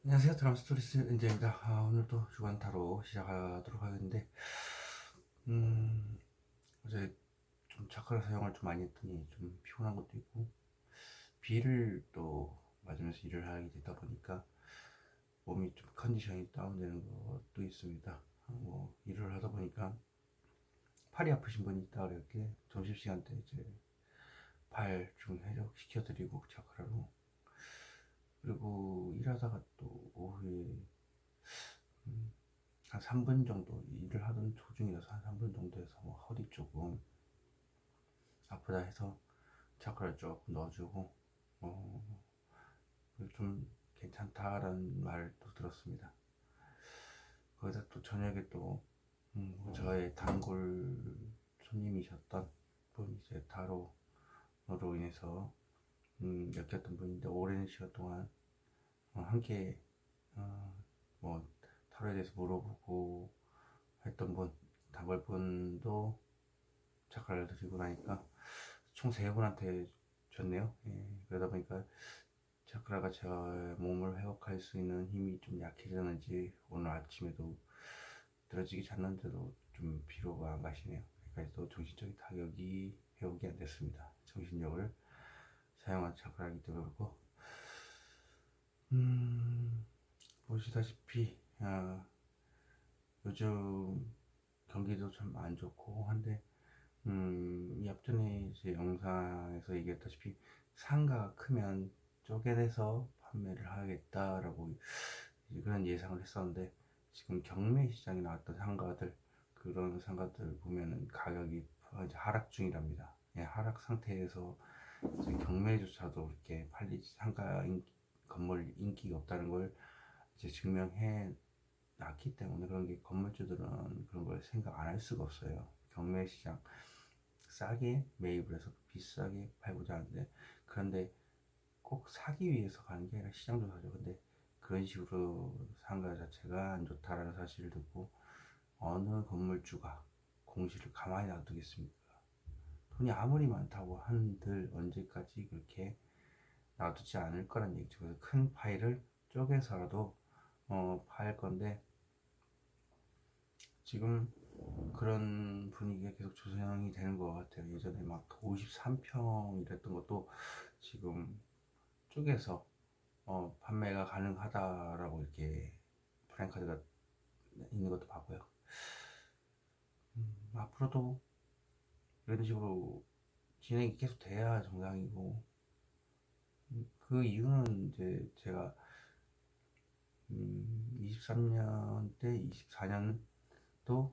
안녕하세요. 드라마 스토리스 엔제입니다. 오늘도 주간 타로 시작하도록 하겠는데, 어제 좀 차크라 사용을 좀 많이 했더니 좀 피곤한 것도 있고, 비를 또 맞으면서 일을 하게 되다 보니까 몸이 좀 컨디션이 다운되는 것도 있습니다. 일을 하다 보니까 팔이 아프신 분이 있다 그랬게 점심시간 때 이제 발 좀 해적 시켜드리고 차크라로, 그리고 일하다가 또 오후에 한 3분 정도 일을 하던 도중이라서 한 3분 정도 해서 허리 조금 아프다 해서 차크라를 조금 넣어주고 어, 좀 괜찮다라는 말을 또 들었습니다. 거기다 또 저녁에 또 저의 단골 손님이셨던 분, 이제 타로로 인해서 엮였던 분인데 오랜 시간 동안 함께 어, 뭐 타로에 대해서 물어보고 했던 분, 단골분도 차크라를 드리고 나니까 총 세 분한테 줬네요. 예, 그러다 보니까 차크라가 제 몸을 회복할 수 있는 힘이 좀 약해졌는지 오늘 아침에도 늘어지게 잤는데도 좀 피로가 안 가시네요. 그러니까 또 정신적인 타격이 회복이 안 됐습니다. 정신력을 사용한 차크라이기 때문에 그렇고, 보시다시피 요즘 경기도 참 안 좋고 한데, 이 앞전에 이제 영상에서 얘기했다시피 상가가 크면 쪼개내서 판매를 하겠다라고 그런 예상을 했었는데, 지금 경매 시장에 나왔던 상가들, 그런 상가들 보면은 가격이 이제 하락 중이랍니다. 예, 하락 상태에서 이제 경매조차도 이렇게 팔리지, 건물 인기가 없다는 걸 이제 증명해 놨기 때문에, 그런 게 건물주들은 그런 걸 생각 안 할 수가 없어요. 경매 시장 싸게 매입을 해서 비싸게 팔고자 하는데, 그런데 꼭 사기 위해서 가는 게 아니라 시장 조사죠. 근데 그런 식으로 상가 자체가 안 좋다라는 사실을 듣고 어느 건물주가 공시를 가만히 놔두겠습니까? 돈이 아무리 많다고 한들 언제까지 그렇게 놔두지 않을 거란 얘기죠. 그래서 큰 파일을 쪼개서라도 팔 건데, 지금 그런 분위기가 계속 조성이 되는 것 같아요. 예전에 막 53평 이랬던 것도 지금 쪼개서 판매가 가능하다라고 이렇게 프랜카드가 있는 것도 봤고요. 앞으로도 이런 식으로 진행이 계속 돼야 정상이고, 그 이유는 이제 제가 23년 때 24년도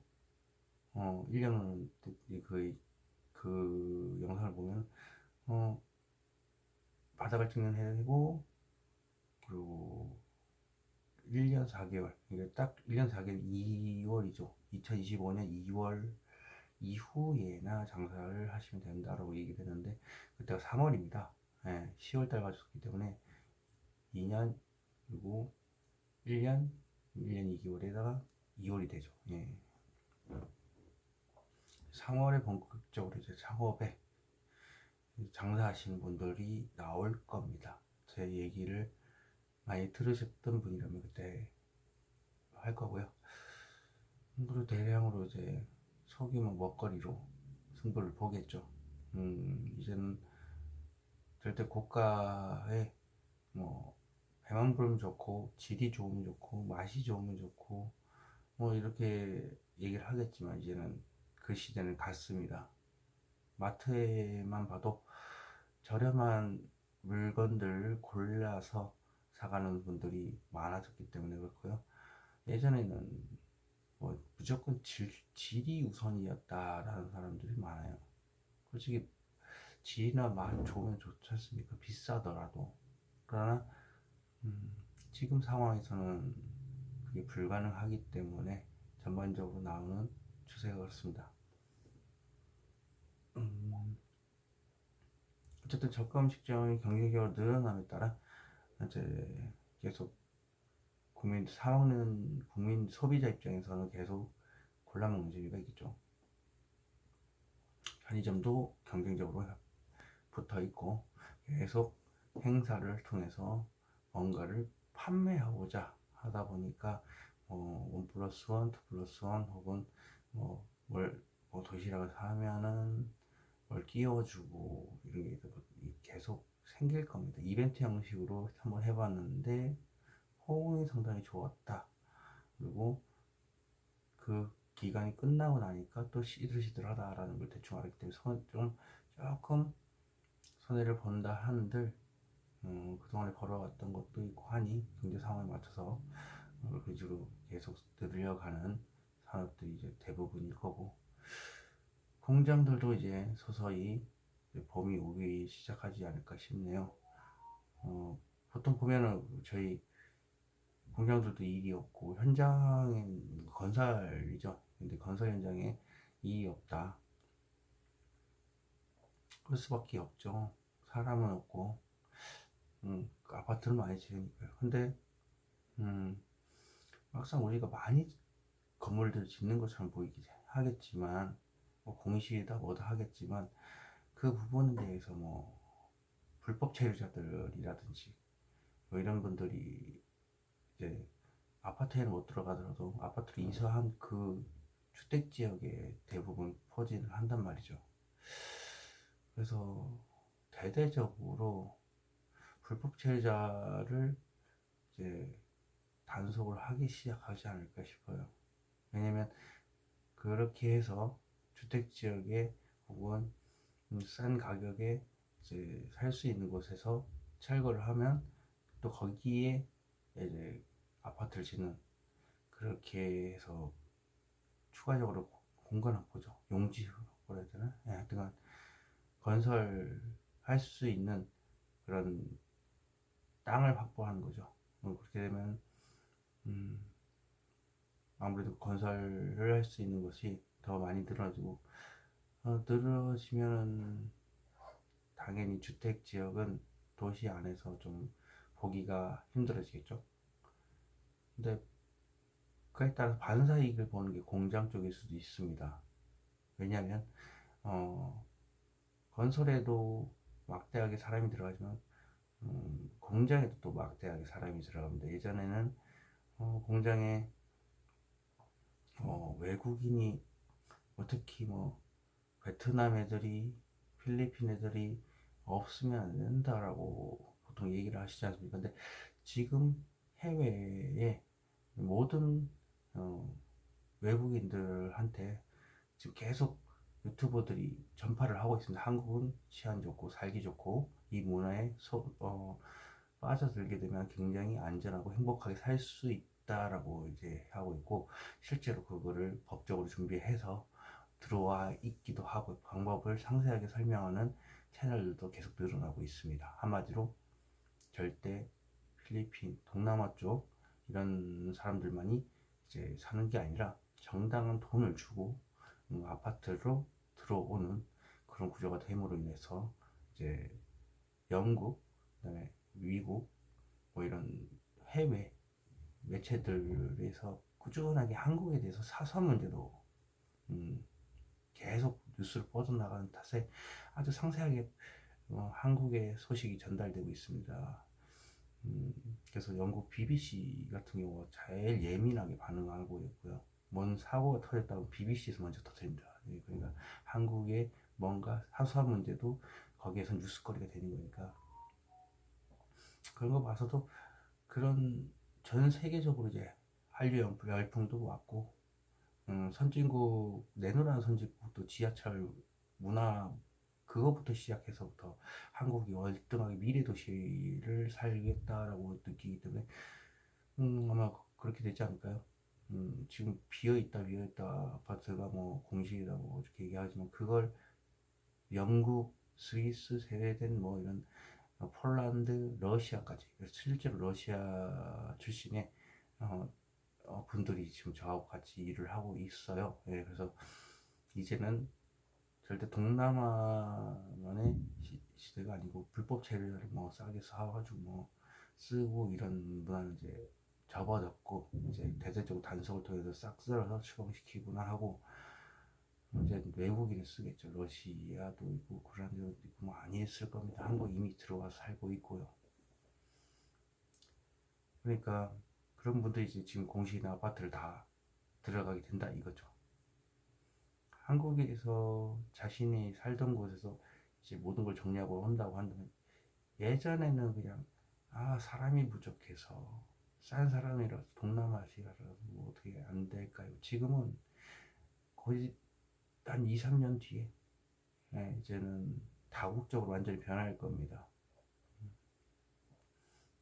1년은 그 영상을 보면 어, 바닥을 찍는 해고, 그리고 1년 4개월, 이게 딱 1년 4개월 2월이죠. 2025년 2월 이후에나 장사를 하시면 된다라고 얘기를 했는데, 그때가 3월입니다. 예, 10월달 가셨기 때문에 2년 그리고 1년 2개월에다가 2월이 되죠. 예. 3월에 본격적으로 이제 창업에 장사하시는 분들이 나올 겁니다. 제 얘기를 많이 들으셨던 분이라면 그때 할 거고요. 그리고 대량으로 이제 소규모 먹거리로 승부를 보겠죠. 이제는 절대 고가의 뭐 배만 부르면 좋고 질이 좋으면 좋고 맛이 좋으면 좋고 뭐 이렇게 얘기를 하겠지만, 이제는 그 시대는 갔습니다. 마트에만 봐도 저렴한 물건들 골라서 사가는 분들이 많아졌기 때문에 그렇고요. 예전에는 뭐 무조건 질이 우선이었다라는 사람들이 많아요. 솔직히 질이나 맛 좋으면 좋지 않습니까? 비싸더라도. 그러나 음, 지금 상황에서는 그게 불가능하기 때문에 전반적으로 나오는 추세가 그렇습니다. 음, 어쨌든 저가 음식점의 경쟁력이 늘어남에 따라 이제 계속 사 먹는 국민 소비자 입장에서는 계속 골라 먹는 재미가 있겠죠. 편의점도 경쟁적으로 붙어 있고 계속 행사를 통해서 뭔가를 판매하고자 하다 보니까 원 플러스 원, 투 플러스 원 혹은 뭐 도시락을 사면은 뭘 끼워주고 이런 게 계속 생길 겁니다. 이벤트 형식으로 한번 해봤는데 호응이 상당히 좋았다. 그리고 그 기간이 끝나고 나니까 또 시들시들하다라는 걸 대충 알기 때문에 조금 손해를 본다 한들 그동안에 걸어왔던 것도 있고 하니 경제 상황에 맞춰서 그 위주로 계속 늘려가는 산업들이 이제 대부분일 거고, 공장들도 이제 서서히 이제 봄이 오기 시작하지 않을까 싶네요. 보통 보면은 저희 공장들도 일이 없고 현장엔 건설이죠. 근데 건설 현장에 일이 없다. 그럴 수밖에 없죠. 사람은 없고, 아파트는 많이 지으니까요. 근데 음, 막상 우리가 많이 건물들 짓는 것처럼 보이긴 하겠지만, 뭐 공시다 뭐다 하겠지만, 그 부분에 대해서 뭐 불법 체류자들이라든지 뭐 이런 분들이 이제 아파트에는 못 들어가더라도 아파트를 이사한 그 주택 지역에 대부분 포진을 한단 말이죠. 그래서 대대적으로 불법 체류자를 이제 단속을 하기 시작하지 않을까 싶어요. 왜냐면 그렇게 해서 주택 지역에 혹은 싼 가격에 이제 살 수 있는 곳에서 철거를 하면 또 거기에 이제 아파트를 짓는, 그렇게 해서 추가적으로 공간 확보죠. 용지 확보라 해야 되나? 예, 하여튼간 건설할 수 있는 그런 땅을 확보하는 거죠. 그렇게 되면 음, 아무래도 건설을 할 수 있는 것이 더 많이 늘어지고, 늘어지면은 당연히 주택 지역은 도시 안에서 좀 보기가 힘들어지겠죠. 근데 그에 따라서 반사이익을 보는 게 공장 쪽일 수도 있습니다. 왜냐하면 어, 건설에도 막대하게 사람이 들어가지만 공장에도 또 막대하게 사람이 들어갑니다. 예전에는 공장에 외국인이 특히 뭐 베트남 애들이, 필리핀 애들이 없으면 안 된다라고 보통 얘기를 하시지 않습니까? 근데 지금 해외에 모든 어, 외국인들한테 지금 계속 유튜버들이 전파를 하고 있습니다. 한국은 치안 좋고 살기 좋고 이 문화에 빠져들게 되면 굉장히 안전하고 행복하게 살 수 있다라고 이제 하고 있고, 실제로 그거를 법적으로 준비해서 들어와 있기도 하고 방법을 상세하게 설명하는 채널들도 계속 늘어나고 있습니다. 한마디로 절대 필리핀, 동남아 쪽 이런 사람들만이 이제 사는 게 아니라 정당한 돈을 주고 아파트로 들어오는 그런 구조가 됨으로 인해서 이제 영국, 그다음에 미국 뭐 이런 해외 매체들에서 꾸준하게 한국에 대해서 사설 문제도 음, 계속 뉴스를 뻗어나가는 탓에 아주 상세하게 한국의 소식이 전달되고 있습니다. 그래서 영국 BBC 같은 경우가 제일 예민하게 반응하고 있고요. 뭔 사고가 터졌다고 BBC에서 먼저 터뜨립니다. 예, 그러니까 한국의 뭔가 사소한 문제도 거기에서 뉴스거리가 되는 거니까, 그런 거 봐서도 그런 전 세계적으로 이제 한류 열풍도 왔고, 선진국, 내노라는 선진국도 지하철 문화 그거부터 시작해서부터 한국이 월등하게 미래 도시를 살겠다라고 느끼기 때문에 아마 그렇게 되지 않을까요? 지금 비어있다 아파트가 뭐 공실이다 뭐 이렇게 얘기하지만 그걸 영국, 스위스, 스웨덴 뭐 이런 폴란드, 러시아까지, 실제로 러시아 출신의 분들이 지금 저하고 같이 일을 하고 있어요. 예, 그래서 이제는 절대 동남아만의 시대가 아니고 불법 재료를 뭐 싸게 사가지고 뭐 쓰고 이런 문화는 이제 접어졌고, 이제 대대적으로 단속을 통해서 싹 쓸어서 추방시키구나 하고 이제 외국인을 쓰겠죠. 러시아도 있고 그런 데도 있고 뭐 아니 했을 겁니다. 한국 이미 들어와서 살고 있고요. 그러니까 그런 분들이 이제 지금 공시나 아파트를 다 들어가게 된다 이거죠. 한국에서 자신이 살던 곳에서 이제 모든 걸 정리하고 한다고 한다면, 예전에는 그냥 사람이 부족해서 싼 사람이라서 동남아시아라서 뭐 어떻게 안 될까요? 지금은 거의 한 2, 3년 뒤에 이제는 다국적으로 완전히 변할 겁니다.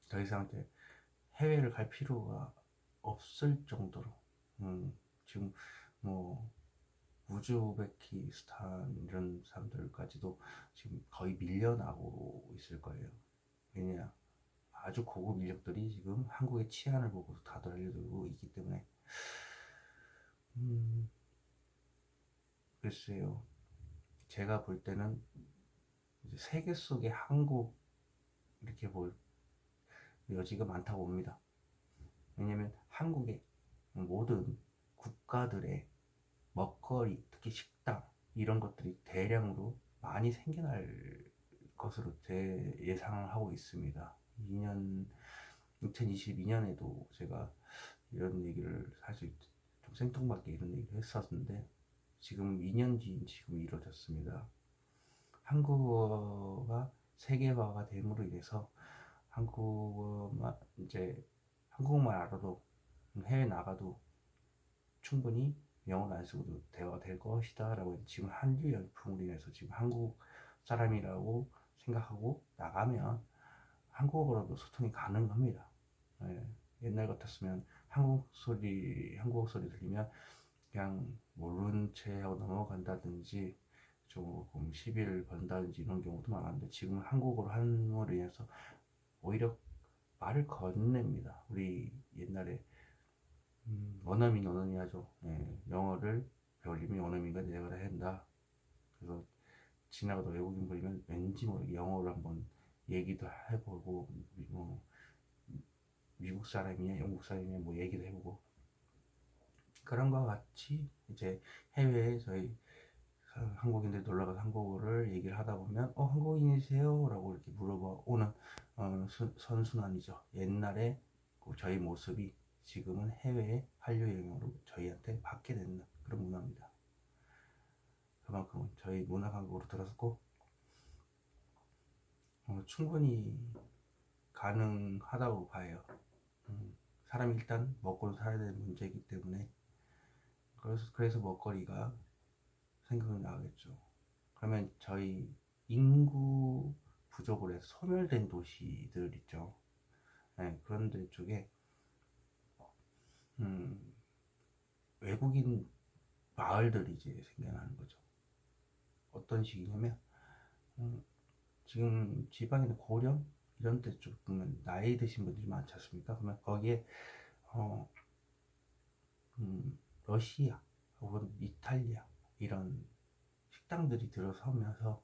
더 이상 이제 해외를 갈 필요가 없을 정도로 지금 뭐 우즈베키스탄 이런 사람들까지도 지금 거의 밀려나고 있을 거예요. 왜냐, 아주 고급 인력들이 지금 한국의 치안을 보고 다 달려들고 있기 때문에. 음, 글쎄요. 제가 볼 때는 이제 세계 속에 한국 이렇게 볼 여지가 많다고 봅니다. 왜냐면 한국의 모든 국가들의 먹거리, 특히 식당 이런 것들이 대량으로 많이 생겨날 것으로 제 예상을 하고 있습니다. 2022년에도 제가 이런 얘기를 사실 좀 생뚱맞게 이런 얘기를 했었는데, 지금 2년 뒤인 지금 이루어졌습니다. 한국어가 세계화가 됨으로 인해서 한국어만 이제 한국말 알아도 해외 나가도 충분히 영어를 안 쓰고도 대화가 될 것이다 라고, 지금 한류 열풍으로 인해서 지금 한국 사람이라고 생각하고 나가면 한국어로도 소통이 가능합니다. 예, 옛날 같았으면 한국 소리 들리면 그냥 모른 채 하고 넘어간다든지 조금 시비를 건다든지 이런 경우도 많았는데, 지금 한국어로 함으로 인해서 오히려 말을 건넵니다. 우리 옛날에 원어민 원어민 하죠. 영어를 배우려면 원어민과 대화를 해야 한다. 그래서 지나가다 외국인 보이면 왠지 모르게 영어를 한번 얘기도 해보고, 뭐 미국 사람이냐 영국 사람이냐 뭐 얘기도 해보고, 그런 거 같이 이제 해외에 저희 한국인들 놀러가서 한국어를 얘기를 하다 보면 한국인이세요? 라고 이렇게 물어봐 오는 선순환이죠. 옛날에 저희 모습이 지금은 해외의 한류 영향으로 저희한테 받게 되는 그런 문화입니다. 그만큼 저희 문화 강국으로 들어섰고 충분히 가능하다고 봐요. 사람이 일단 먹고 살아야 되는 문제이기 때문에, 그래서 먹거리가 생각이 나겠죠. 그러면 저희 인구 부족으로 해서 소멸된 도시들 있죠. 그런 데 쪽에 음, 외국인 마을들이 이제 생겨나는 거죠. 어떤 식이냐면 지금 지방에는 고령 이런 데 쪽 보면 나이 드신 분들이 많지 않습니까? 그러면 거기에 어, 러시아 혹은 이탈리아 이런 식당들이 들어서면서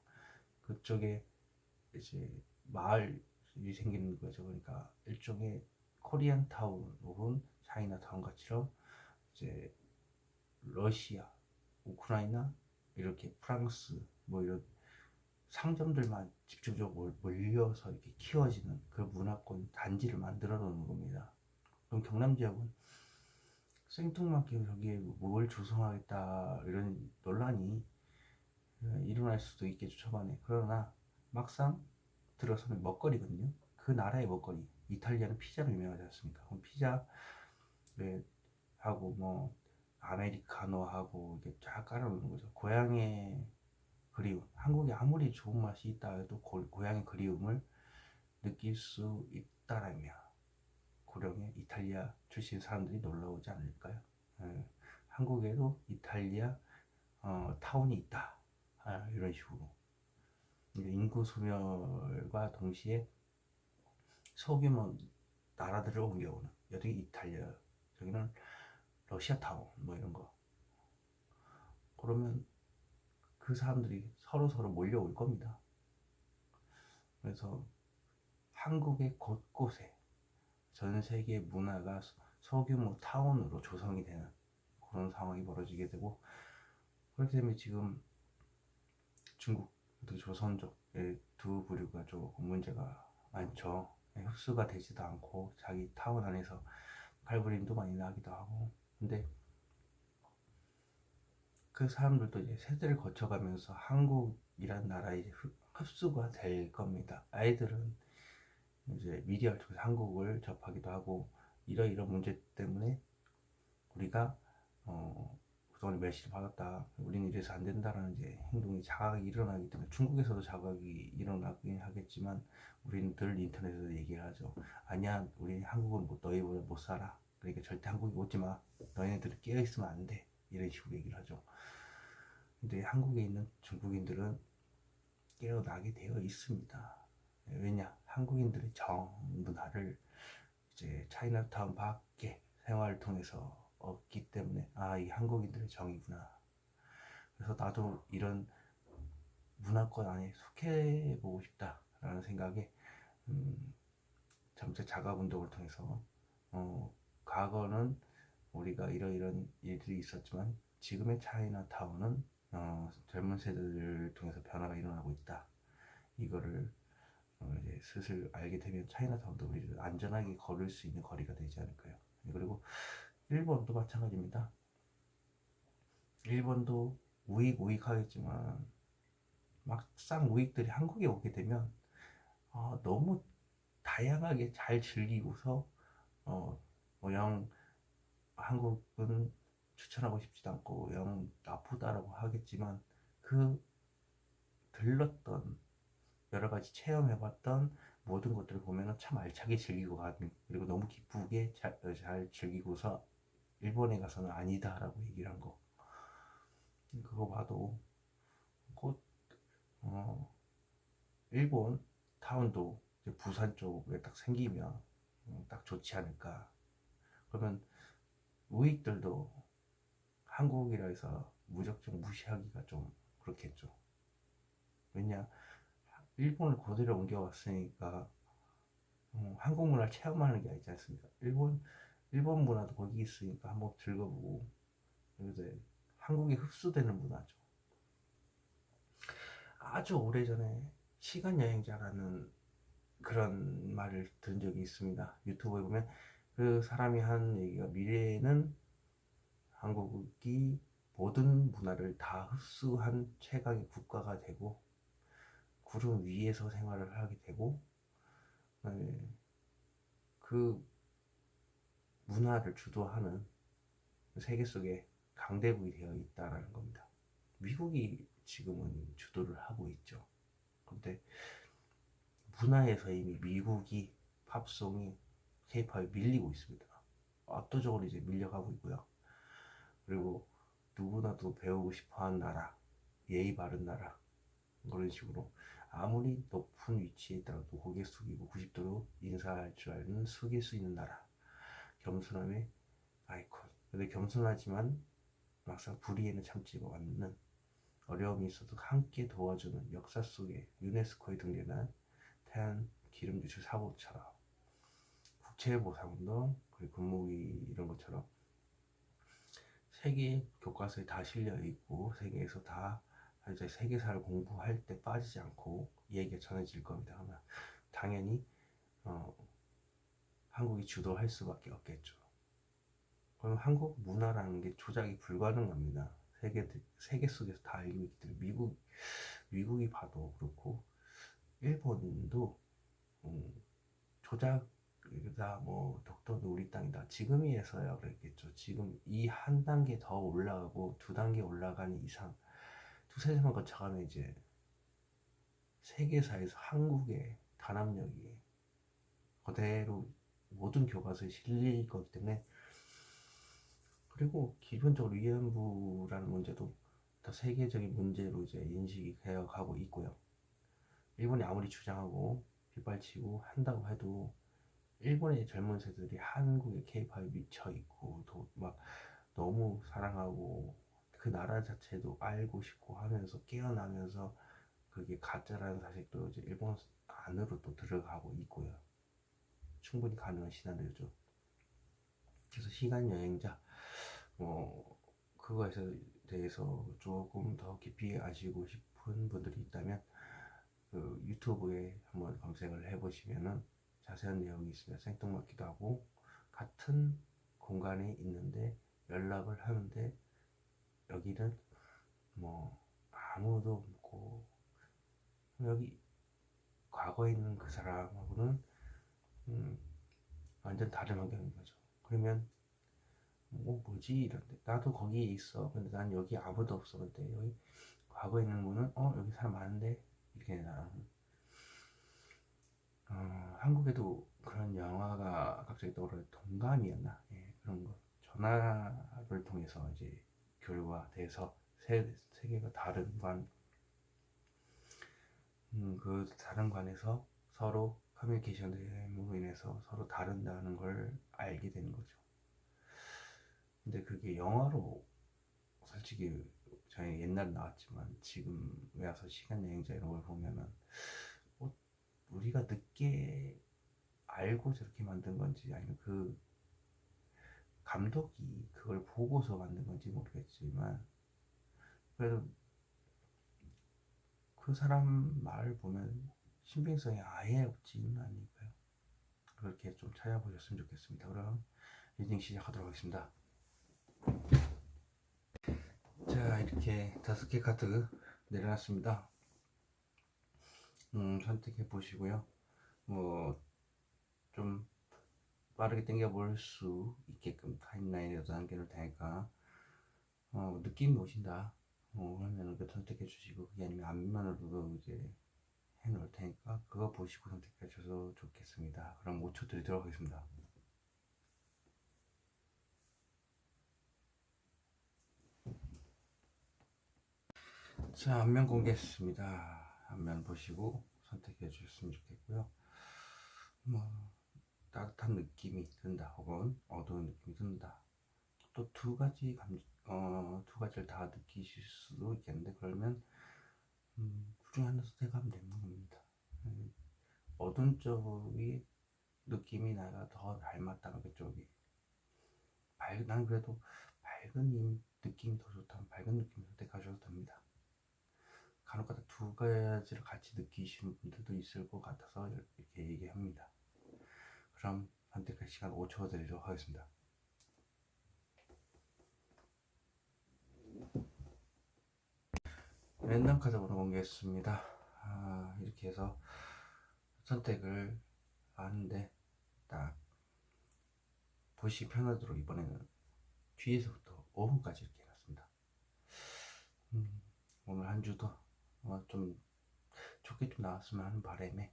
그쪽에 이제 마을이 생기는 거죠. 그러니까 일종의 코리안 타운 혹은 차이나 타운 같이럼 이제 러시아, 우크라이나, 이렇게 프랑스 뭐 이런 상점들만 집중적으로 몰려서 이렇게 키워지는 그 문화권 단지를 만들어 놓는 겁니다. 그럼 경남 지역은 생뚱맞게 저기에 뭘 조성하겠다 이런 논란이 일어날 수도 있겠죠, 초반에. 그러나 막상 들어서면 먹거리거든요. 그 나라의 먹거리. 이탈리아는 피자로 유명하지 않습니까? 그럼 피자 하고 뭐 아메리카노하고 이렇게 쫙 깔아놓는 거죠. 고향의 그리움. 한국에 아무리 좋은 맛이 있다 해도 고향의 그리움을 느낄 수 있다라면 고령의 이탈리아 출신 사람들이 놀러 오지 않을까요? 예, 한국에도 이탈리아 타운이 있다. 이런 식으로. 인구 소멸과 동시에 소규모 나라들을 옮겨오는, 여기 이탈리아, 저기는 러시아 타운 뭐 이런 거. 그러면 그 사람들이 서로 몰려올 겁니다. 그래서 한국의 곳곳에 전 세계 문화가 소규모 타운으로 조성이 되는 그런 상황이 벌어지게 되고, 그렇게 되면 지금 중국, 조선족의 두 부류가 조금 문제가 많죠. 흡수가 되지도 않고 자기 타운 안에서 발버림도 많이 나기도 하고. 근데 그 사람들도 이제 세대를 거쳐가면서 한국이란 나라에 이제 흡수가 될 겁니다. 아이들은 이제 미디어를 통해서 한국을 접하기도 하고, 이런 문제 때문에 우리가 그동안에 멸시를 받았다, 우리는 이래서 안 된다라는 이제 행동이 자각이 일어나기 때문에, 중국에서도 자각이 일어나긴 하겠지만 우리는 늘 인터넷에서 얘기를 하죠. 아니야, 우리 한국은 너희보다 못 살아, 그러니까 절대 한국에 오지 마, 너희네들은 깨어 있으면 안 돼, 이런 식으로 얘기를 하죠. 근데 한국에 있는 중국인들은 깨어나게 되어 있습니다. 왜냐, 한국인들의 정 문화를 이제 차이나타운 밖에 생활을 통해서 얻기 때문에, 아, 이 한국인들의 정이구나. 그래서 나도 이런 문화권 안에 속해보고 싶다라는 생각에 점차 자각 운동을 통해서 과거는 우리가 이런 일들이 있었지만 지금의 차이나타운은 젊은 세대들을 통해서 변화가 일어나고 있다. 이거를 이제 슬슬 알게 되면 차이나타운도 우리를 안전하게 걸을 수 있는 거리가 되지 않을까요? 그리고 일본도 마찬가지입니다. 일본도 우익하겠지만 막상 우익들이 한국에 오게 되면 너무 다양하게 잘 즐기고서 영 한국은 추천하고 싶지도 않고 영 나쁘다라고 하겠지만, 그 들렀던 여러 가지 체험해봤던 모든 것들을 보면 참 알차게 즐기고 가는, 그리고 너무 기쁘게 잘 즐기고서 일본에 가서는 아니다라고 얘기를 한 거, 그거 봐도 곧 일본 타운도 부산 쪽에 딱 생기면 딱 좋지 않을까. 그러면 우익들도 한국이라 해서 무작정 무시하기가 좀 그렇겠죠. 왜냐, 일본을 그대로 옮겨왔으니까 한국 문화를 체험하는 게 아니지 않습니까? 일본 문화도 거기 있으니까 한번 즐겨보고, 그래서 한국에 흡수되는 문화죠. 아주 오래전에 시간 여행자라는 그런 말을 들은 적이 있습니다. 유튜브에 보면 그 사람이 한 얘기가, 미래에는 한국이 모든 문화를 다 흡수한 최강의 국가가 되고 구름 위에서 생활을 하게 되고, 그 문화를 주도하는 세계 속에 강대국이 되어 있다라는 겁니다. 미국이 지금은 주도를 하고 있죠. 근데 문화에서 이미 미국이 팝송이 케이팝에 밀리고 있습니다. 압도적으로 이제 밀려가고 있고요. 그리고 누구나도 배우고 싶어하는 나라, 예의 바른 나라, 그런 식으로 아무리 높은 위치에 있더라도 고개 숙이고 90도로 인사할 줄 아는 숙일 수 있는 나라, 겸손함의 아이콘. 근데 겸손하지만 막상 불의에는 참지가 않는, 어려움이 있어도 함께 도와주는, 역사 속에 유네스코에 등재된 태안 기름 유출 사고처럼, 국채보상운동, 그리고 근무위 이런 것처럼 세계 교과서에 다 실려 있고 세계에서 다 이제 세계사를 공부할 때 빠지지 않고 얘기가 전해질 겁니다. 그러면 당연히 한국이 주도할 수밖에 없겠죠. 그럼 한국 문화라는 게 조작이 불가능합니다. 세계 속에서 다 알고 있기 때문에. 미국이 봐도 그렇고 일본도 조작이다, 뭐 독도도 우리 땅이다, 지금이에서야 그랬겠죠. 지금 이 한 단계 더 올라가고 두 단계 올라가는 이상, 두세 세만 거쳐가면 이제 세계사에서 한국의 단합력이 그대로 모든 교과서에 실릴 거기 때문에. 그리고 기본적으로 위안부라는 문제도 더 세계적인 문제로 이제 인식이 되어 가고 있고요. 일본이 아무리 주장하고 빗발치고 한다고 해도 일본의 젊은 세대들이 한국의 케이팝에 미쳐 있고 막 너무 사랑하고 그 나라 자체도 알고 싶고 하면서 깨어나면서 그게 가짜라는 사실도 이제 일본 안으로 또 들어가고 있고요. 충분히 가능한 시나리오죠. 그래서 시간 여행자, 그거에 대해서 조금 더 깊이 아시고 싶은 분들이 있다면 그 유튜브에 한번 검색을 해보시면은 자세한 내용이 있으면 생뚱맞기도 하고, 같은 공간에 있는데 연락을 하는데 여기는 뭐 아무도 없고, 여기 과거에 있는 그 사람하고는 음, 완전 다른 환경인 거죠. 그러면 뭐 뭐지 이런데 나도 거기에 있어. 근데 난 여기 아무도 없어. 근데 여기 과거에 있는 분은 여기 사람 많은데 이렇게 나랑 한국에도 그런 영화가 갑자기 떠오르는 동감이었나? 예, 그런 거 전화를 통해서 이제 교류가 돼서 세계가 다른 관, 그 다른 관에서 서로 커뮤니케이션 됨으로 인해서 서로 다른다는 걸 알게 되는 거죠. 근데 그게 영화로 솔직히 저희 옛날에 나왔지만 지금 와서 시간 여행자 이런 걸 보면은 뭐 우리가 늦게 알고 저렇게 만든 건지 아니면 그 감독이 그걸 보고서 만든 건지 모르겠지만 그래도 그 사람 말을 보면 신빙성이 아예 없지는 않으니까요. 그렇게 좀 찾아보셨으면 좋겠습니다. 그럼 리딩 시작하도록 하겠습니다. 자, 이렇게 5개 카드 내려놨습니다. 선택해 보시고요. 뭐 좀 빠르게 당겨볼 수 있게끔 타임라인에 남겨놓을 테니까 느낌이 오신다 하면 그 선택해 주시고, 그게 아니면 앞면으로도 이제 해 놓을 테니까 그거 보시고 선택해 주셔서 좋겠습니다. 그럼 5초 드리도록 하겠습니다. 자, 앞면 공개했습니다. 앞면 보시고 선택해 주셨으면 좋겠고요. 뭐 따뜻한 느낌이 든다 혹은 어두운 느낌이 든다, 또 두 가지를 다 느끼실 수도 있겠는데, 그러면 그 중에 하나 선택하면 되는 겁니다. 어두운 쪽이 느낌이 나가 더 닮았다면 그쪽이, 난 그래도 밝은 느낌이 더 좋다면 밝은 느낌 선택하셔도 됩니다. 간혹가다 두 가지를 같이 느끼시는 분들도 있을 것 같아서 이렇게 얘기합니다. 그럼 선택할 시간 5초 드리도록 하겠습니다. 랜덤 카드번호 공개했습니다. 이렇게 해서 선택을 하는데 딱 보시기 편하도록 이번에는 뒤에서부터 5분까지 이렇게 해놨습니다. 오늘 한 주도 좀 좋게 좀 나왔으면 하는 바람에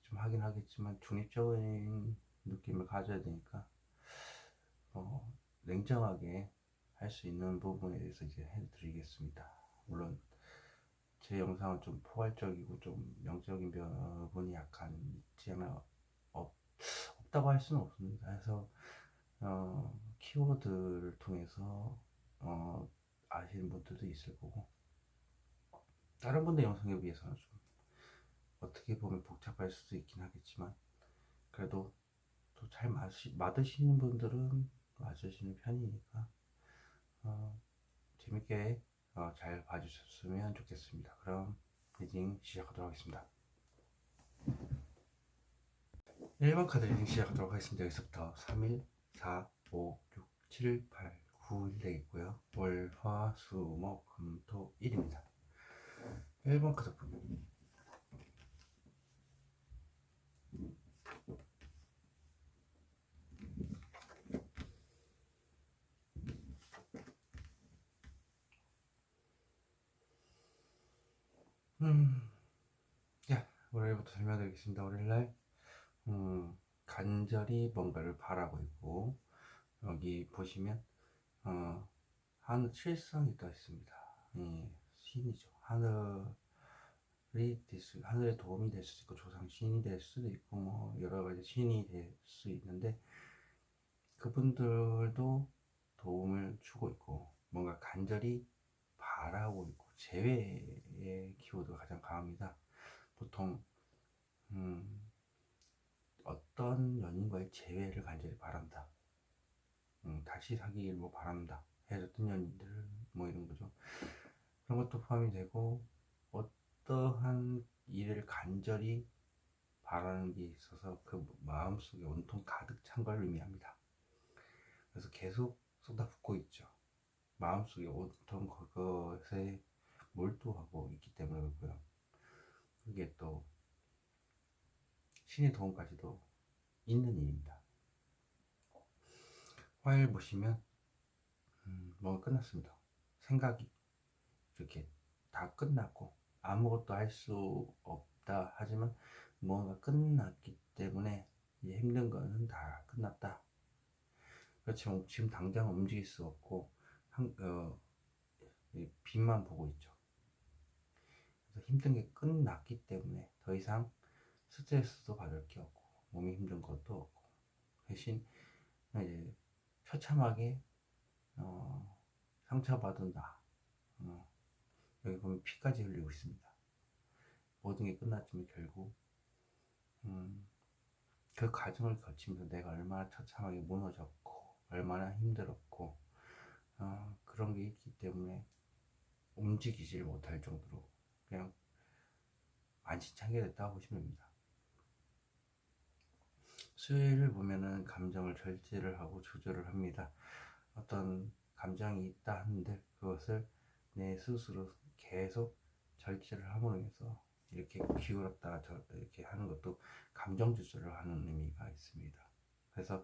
좀 하긴 하겠지만 중립적인 느낌을 가져야 되니까 냉정하게 할 수 있는 부분에 대해서 이제 해드리겠습니다. 물론 제 영상은 좀 포괄적이고 좀 영적인 부분이 약간 있지 않아 없다고 할 수는 없습니다. 그래서 키워드를 통해서 아시는 분들도 있을 거고, 다른 분들 영상에 비해서는 좀 어떻게 보면 복잡할 수도 있긴 하겠지만, 그래도 또 잘 맞으시는 분들은 맞으시는 편이니까 재밌게 잘 봐주셨으면 좋겠습니다. 그럼 리딩 시작하도록 하겠습니다. 1번 카드 리딩 시작하도록 하겠습니다. 여기서부터 3일, 4, 5, 6, 7, 8, 9일 되겠고요. 월, 화, 수, 목, 금, 토, 일입니다. 1번 카드 자, 월요일부터 설명드리겠습니다. 월요일날 간절히 뭔가를 바라고 있고, 여기 보시면 하늘 칠성이 떠 있습니다. 신이죠. 하늘에 도움이 될 수도 있고 조상 신이 될 수도 있고 뭐 여러 가지 신이 될 수 있는데, 그분들도 도움을 주고 있고 뭔가 간절히 바라고 있고, 재회의 키워드가 가장 강합니다. 보통 어떤 연인과의 재회를 간절히 바란다, 다시 사귀길 뭐 바란다, 헤어졌던 연인들 뭐 이런 거죠. 그런 것도 포함이 되고, 어떠한 일을 간절히 바라는 게 있어서 그 마음속에 온통 가득 찬 걸 의미합니다. 그래서 계속 쏟아붓고 있죠. 마음속에 온통 그것에 몰두하고 있기 때문에 그렇고요. 그게 또 신의 도움까지도 있는 일입니다. 화요일 보시면 뭔가 끝났습니다. 생각이 이렇게 다 끝났고 아무것도 할 수 없다 하지만 뭔가 끝났기 때문에 이제 힘든 거는 다 끝났다. 그렇지만 지금 당장 움직일 수 없고 빛만 보고 있죠. 그래서 힘든 게 끝났기 때문에 더 이상 스트레스도 받을 게 없고 몸이 힘든 것도 없고 대신 이제 처참하게 상처받은 나 여기 보면 피까지 흘리고 있습니다. 모든 게 끝났지만 결국 그 과정을 거치면서 내가 얼마나 처참하게 무너졌고 얼마나 힘들었고 그런 게 있기 때문에 움직이질 못할 정도로 그냥 만신창이가 됐다고 보시면 됩니다. 수요일을 보면은 감정을 절제를 하고 조절을 합니다. 어떤 감정이 있다 한들 그것을 내 스스로 계속 절제를 함으로 해서 이렇게 기울었다가 이렇게 하는 것도 감정 조절을 하는 의미가 있습니다. 그래서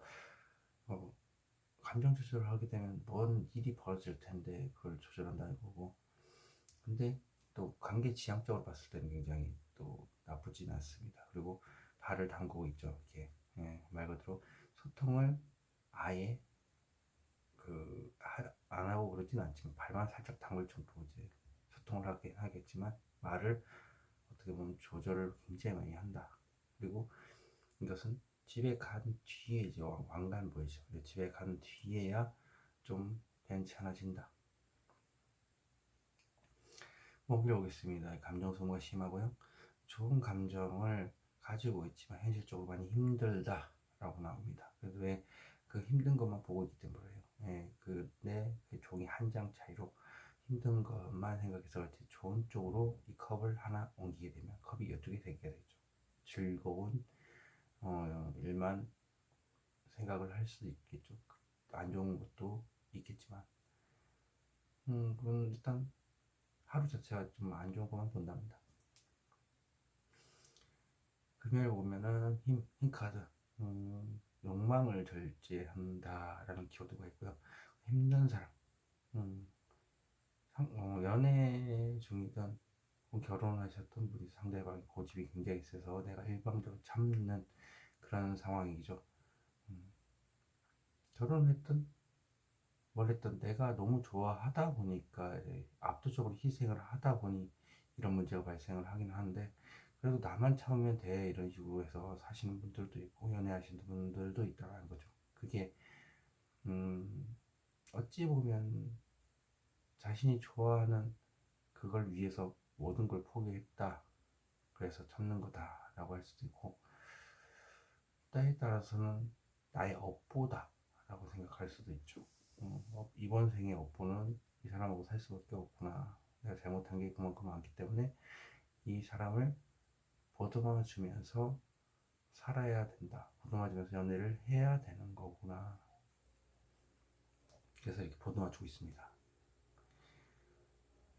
감정 조절을 하게 되면 뭔 일이 벌어질 텐데 그걸 조절한다는 거고, 근데 또 관계 지향적으로 봤을 때는 굉장히 또 나쁘진 않습니다. 그리고 발을 담그고 있죠. 이렇게 말 그대로 소통을 아예 안 하고 그러진 않지만 발만 살짝 담글 정도로 이제 소통을 하겠지만 말을 어떻게 보면 조절을 굉장히 많이 한다. 그리고 이것은 집에 간 뒤에 이제 왕관 보이죠. 집에 간 뒤에야 좀 괜찮아진다. 목요일 오겠습니다. 감정 소모가 심하고요. 좋은 감정을 가지고 있지만 현실적으로 많이 힘들다 라고 나옵니다. 그래도 왜 그 힘든 것만 보고 있기 때문에 내 종이 한 장 차이로 힘든 것만 생각해서 그렇지 좋은 쪽으로 이 컵을 하나 옮기게 되면 컵이 이쪽에 되게 되죠. 즐거운 일만 생각을 할 수도 있겠죠. 안 좋은 것도 있겠지만 그건 일단 하루 자체가 좀 안 좋은 것만 본답니다. 금요일 보면은 힘 카드 욕망을 절제한다라는 키워드가 있고요. 힘든 사람 연애 중이든 결혼하셨던 분이 상대방의 고집이 굉장히 세서 내가 일방적으로 참는 그런 상황이죠. 결혼했든 뭘 했든 내가 너무 좋아하다 보니까 압도적으로 희생을 하다 보니 이런 문제가 발생을 하긴 하는데, 그래도 나만 참으면 돼 이런 식으로 해서 사시는 분들도 있고 연애하시는 분들도 있다는 거죠. 그게 어찌 보면 자신이 좋아하는 그걸 위해서 모든 걸 포기했다 그래서 참는 거다 라고 할 수도 있고, 때에 따라서는 나의 업보다 라고 생각할 수도 있죠. 이번 생의 업보는 이 사람하고 살 수밖에 없구나, 내가 잘못한 게 그만큼 많기 때문에 이 사람을 보듬어 주면서 살아야 된다, 보듬어 주면서 연애를 해야 되는 거구나, 그래서 이렇게 보듬어 주고 있습니다.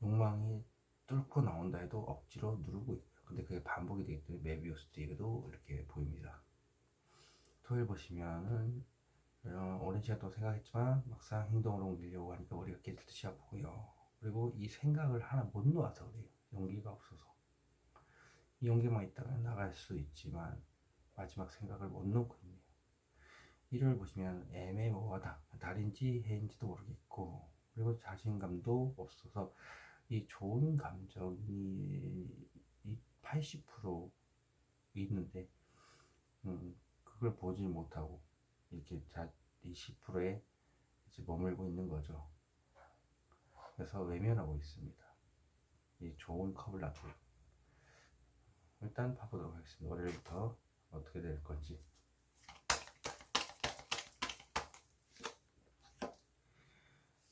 욕망이 뚫고 나온다 해도 억지로 누르고 있고요. 근데 그게 반복이 되기 때문에 메비우스 띠에도 이렇게 보입니다. 토요일 보시면은 오랜 시간 동안 생각했지만 막상 행동으로 옮기려고 하니까 머리가 깨질 듯이 아프고요. 그리고 이 생각을 하나 못 놓아서 그래요. 용기가 없어서. 이 용기만 있다면 나갈 수 있지만 마지막 생각을 못 놓고 있네요. 일요일 보시면 애매모호하다. 달인지 해인지도 모르겠고, 그리고 자신감도 없어서 이 좋은 감정이 80% 있는데 그걸 보지 못하고 이렇게 20%에 이제 머물고 있는 거죠. 그래서 외면하고 있습니다. 이 좋은 컵을 놔두고 일단 봐보도록 하겠습니다. 월요일부터 어떻게 될 건지.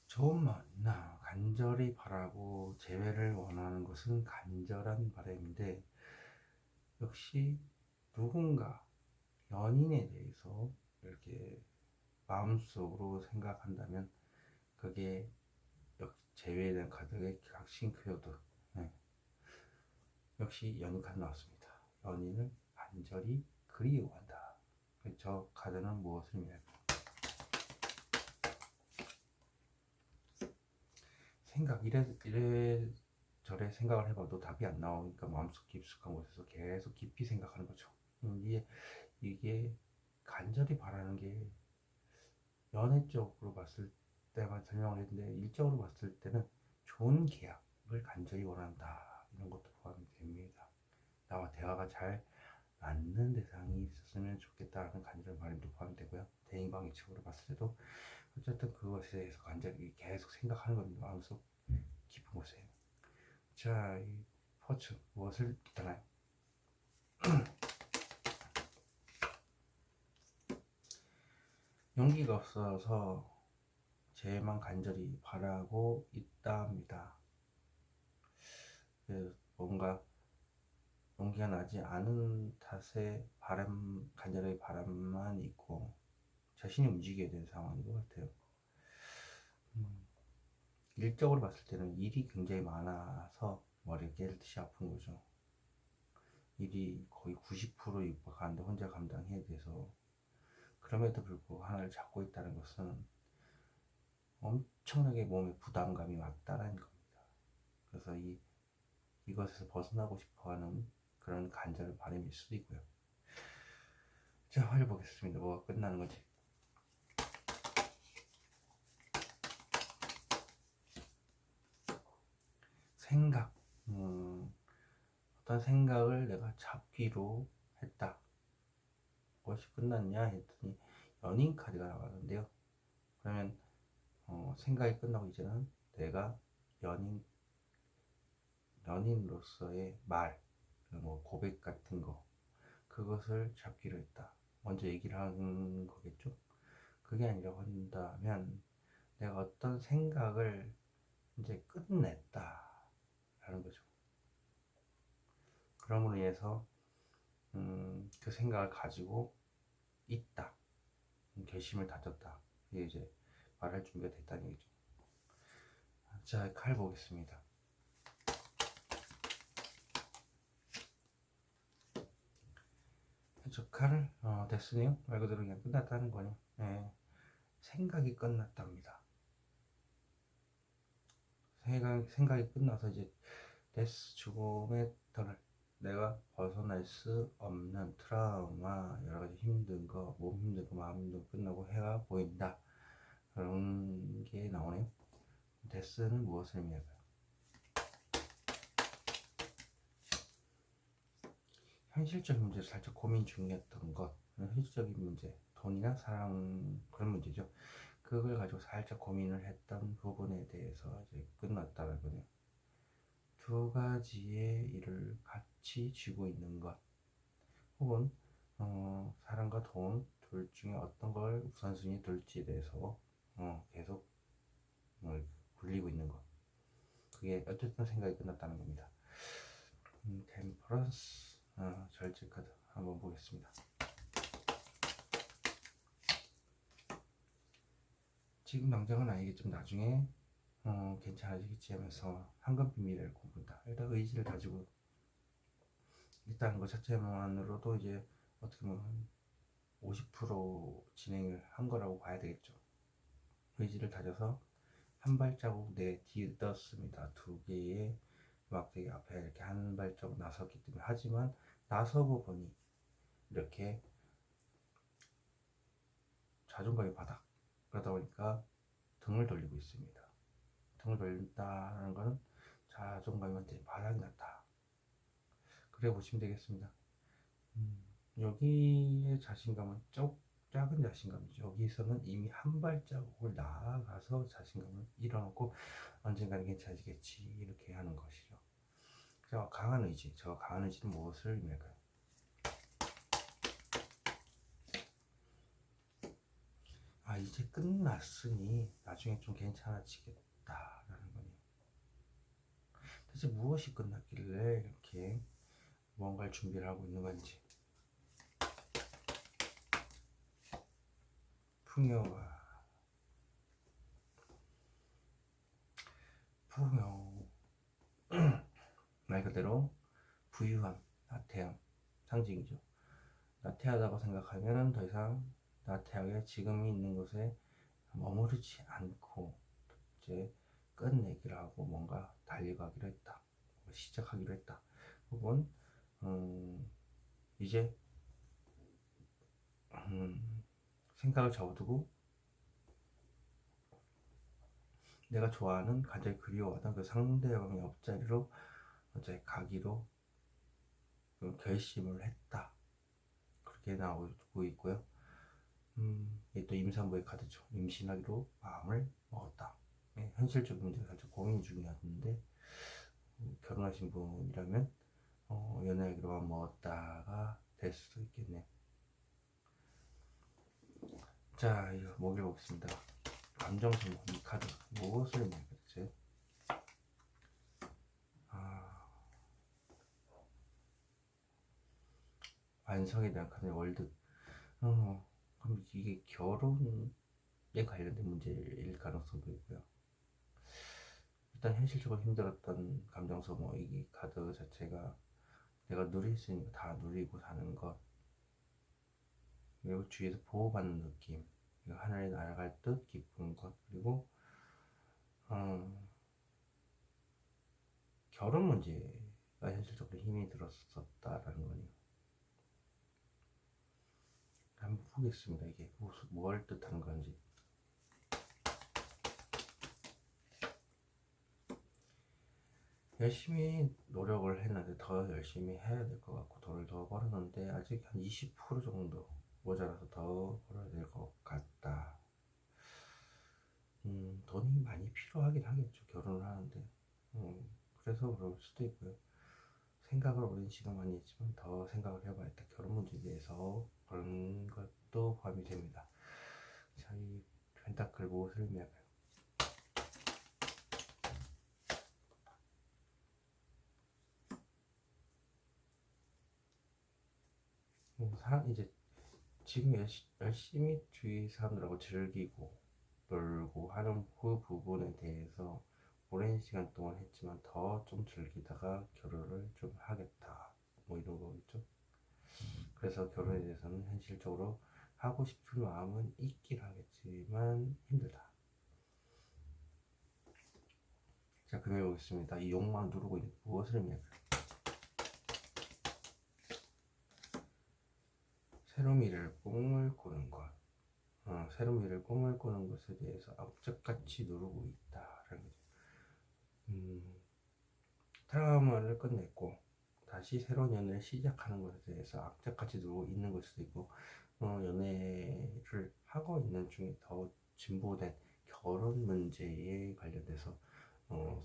좋은 마음이나 간절히 바라고 재회를 원하는 것은 간절한 바람인데, 역시 누군가 연인에 대해서 이렇게 마음속으로 생각한다면 그게 제외에 대한 카드의 각신 키워드. 네. 역시 연인 카드 나왔습니다. 연인을 간절히 그리워한다. 저 카드는 무엇을 의미할까요? 생각 이래 저래 생각을 해봐도 답이 안 나오니까 마음속 깊숙한 곳에서 계속 깊이 생각하는 거죠. 이게 간절히 바라는 게 연애 쪽으로 봤을 때만 설명을 했는데 일적으로 봤을 때는 좋은 계약을 간절히 원한다 이런 것도 포함이 됩니다. 나와 대화가 잘 맞는 대상이 있었으면 좋겠다라는 간절한 바람도 포함되고요. 대인관계적으로 봤을 때도 어쨌든 그것에 대해서 간절히 계속 생각하는 겁니다. 마음속 깊은 곳에. 자, 이 포츠 무엇을 뜻하나요? 용기가 없어서 제만 간절히 바라고 있답니다. 뭔가 용기가 나지 않은 탓에 간절히 바람만 있고 자신이 움직여야 되는 상황인 것 같아요. 일적으로 봤을 때는 일이 굉장히 많아서 머리가 깨질 듯이 아픈 거죠. 일이 거의 90% 육박하는데 혼자 감당해야 돼서 그럼에도 불구하고 하나를 잡고 있다는 것은 엄청나게 몸에 부담감이 왔다라는 겁니다. 그래서 이것에서 벗어나고 싶어하는 그런 간절한 바람일 수도 있고요. 자, 활 보겠습니다. 뭐가 끝나는 건지. 생각. 어떤 생각을 내가 잡기로 했다. 무엇이 끝났냐 했더니 연인 카드가 나왔는데요. 그러면 생각이 끝나고 이제는 내가 연인으로서의 뭐 고백 같은 거 그것을 잡기로 했다. 먼저 얘기를 하는 거겠죠. 그게 아니라고 한다면 내가 어떤 생각을 이제 끝냈다 라는 거죠. 그럼으로 인해서 그 생각을 가지고 있다. 결심을 다졌다. 이게 이제 말할 준비가 됐다는 얘기죠. 자, 칼 보겠습니다. 저 칼을 데스네요. 말 그대로 그냥 끝났다는 거네요. 네. 생각이 끝났답니다. 생각이 끝나서 이제 데스 죽음의 터널 내가 벗어날 수 없는 트라우마 여러 가지 힘든 거 몸 힘든 거 마음 힘든 거 끝나고 해가 보인다 그런 게 나오네요. 데스는 무엇을 의미할까요? 현실적인 문제를 살짝 고민 중이었던 것 현실적인 문제 돈이나 사랑 그런 문제죠. 그걸 가지고 살짝 고민을 했던 부분에 대해서 이제 끝났다는 거네요. 두 가지의 일을 같이 쥐고 있는 것 혹은 사랑과 돈 둘 중에 어떤 걸 우선순위에 둘지에 대해서 계속 굴리고 있는 것 그게 어쨌든 생각이 끝났다는 겁니다. 템퍼런스 절제 카드 한번 보겠습니다. 지금 당장은 아니겠지만 나중에 괜찮아지겠지 하면서 황금빛 미래를 꿈꾼다. 일단 의지를 가지고 있다는 것 자체만으로도 이제 어떻게 보면 50% 진행을 한 거라고 봐야 되겠죠. 의지를 다져서 한 발자국 내딛었습니다. 두 개의 막대기 앞에 이렇게 한 발자국 나섰기 때문에 하지만 나서고 보니 이렇게 자존감이 바닥 그러다 보니까 등을 돌리고 있습니다. 등을 돌린다는 것은 자존감이 완전히 바닥이 났다. 그래 보시면 되겠습니다. 여기의 자신감은 작은 자신감이죠. 여기서는 이미 한 발자국을 나아가서 자신감을 잃어놓고 언젠가는 괜찮아지겠지 이렇게 하는 것이죠. 저 강한 의지는 무엇을 의미할까요? 이제 끝났으니 나중에 좀 괜찮아지겠다라는 거네요. 대체 무엇이 끝났길래 이렇게 뭔가를 준비를 하고 있는 건지 풍요가 풍요 말 그대로 부유함, 나태함 상징이죠. 나태하다고 생각하면 더 이상 나태하게 지금이 있는 곳에 머무르지 않고 이제 끝내기로 하고 뭔가 달려가기로 했다, 시작하기로 했다, 혹은 이제 생각을 접어두고 내가 좋아하는 가장 그리워하던 그 상대방의 옆자리로 이제 가기로 결심을 했다, 그렇게 나오고 있고요. 이게 또 임산부의 카드죠. 임신하기로 마음을 먹었다. 예, 현실적인 문제가 살짝 고민 중이었는데 결혼하신 분이라면 연애하기로 마음 먹었다가 될 수도 있겠네요. 자, 이거 먹여보겠습니다. 감정선물 이 카드 무엇을 말했지? 완성에 대한 카드 월드. 그럼 이게 결혼에 관련된 문제일 가능성도 있고요. 일단 현실적으로 힘들었던 감정 소모, 이 카드 자체가 내가 누릴 수 있는 거 다 누리고 사는 것, 그리고 주위에서 보호받는 느낌, 하늘에 날아갈 듯 기쁜 것, 그리고 결혼 문제가 현실적으로 힘이 들었었다라는 거네요. 한번 보겠습니다. 이게 뭘 뜻하는 건지. 열심히 노력을 했는데 더 열심히 해야 될 것 같고 돈을 더 벌었는데 아직 한 20% 정도 모자라서 더 벌어야 될 것 같다. 돈이 많이 필요하긴 하겠죠, 결혼을 하는데. 그래서 그럴 수도 있고요. 생각을 오랜 시간 많이 했지만 더 생각을 해봐야겠다, 결혼 문제에 대해서. 그런 것도 포함이 됩니다. 자, 이 펜타클 무엇을 의미할까요? 이제 지금 열심히 주위 사람들하고 즐기고 놀고 하는 그 부분에 대해서 오랜 시간 동안 했지만 더 좀 즐기다가 결혼을 좀 하겠다, 뭐 이런 거겠죠. 그래서 결혼에 대해서는 현실적으로 하고 싶은 마음은 있긴 하겠지만 힘들다. 자, 그럼 해보겠습니다. 이 욕망 누르고 있는 무엇을 의미할까요? 새로운 미래를 꿈을 꾸는 것. 새로운 미래를 꿈을 꾸는 것에 대해서 악착같이 누르고 있다라는 거죠. 트라우마를 끝냈고 다시 새로운 연애를 시작하는 것에 대해서 악착같이 누르고 있는 걸 수도 있고, 연애를 하고 있는 중에 더 진보된 결혼 문제에 관련돼서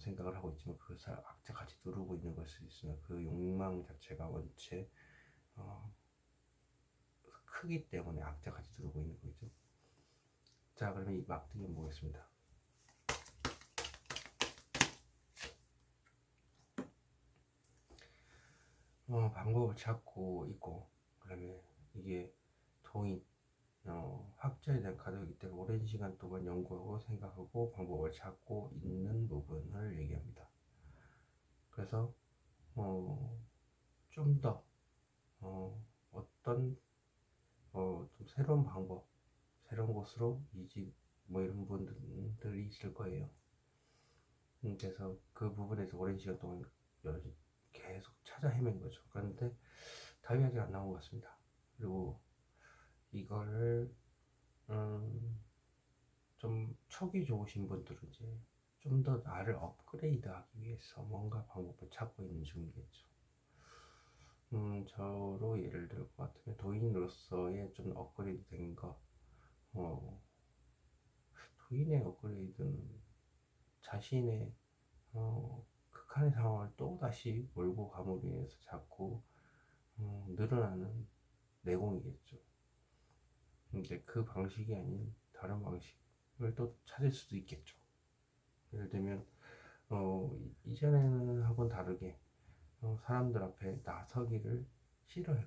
생각을 하고 있지만 그것을 악착같이 누르고 있는 걸 수도 있으며, 그 욕망 자체가 원체 크기 때문에 악착같이 누르고 있는 거죠. 자, 그러면 이 막등이 보겠습니다. 방법을 찾고 있고, 그다음에 이게 도인 학자에 대한 카드이기 때문에 오랜 시간 동안 연구하고 생각하고 방법을 찾고 있는 부분을 얘기합니다. 그래서 좀 더 어떤 좀 새로운 방법, 새로운 곳으로 이직 뭐 이런 분들이 있을 거예요. 그래서 그 부분에서 오랜 시간 동안 계속 찾아 헤맨 거죠. 그런데 답이 아직 안 나온 것 같습니다. 그리고 이거를 좀 촉이 좋으신 분들은 이제 좀 더 나를 업그레이드하기 위해서 뭔가 방법을 찾고 있는 중이겠죠. 저로 예를 들 것 같으면 도인으로서의 좀 업그레이드 된 거, 도인의 업그레이드는 자신의 극한의 상황을 또다시 몰고 감으로 인해서 자꾸 늘어나는 내공이겠죠. 근데 그 방식이 아닌 다른 방식을 또 찾을 수도 있겠죠. 예를 들면 이전에는 하고는 다르게 사람들 앞에 나서기를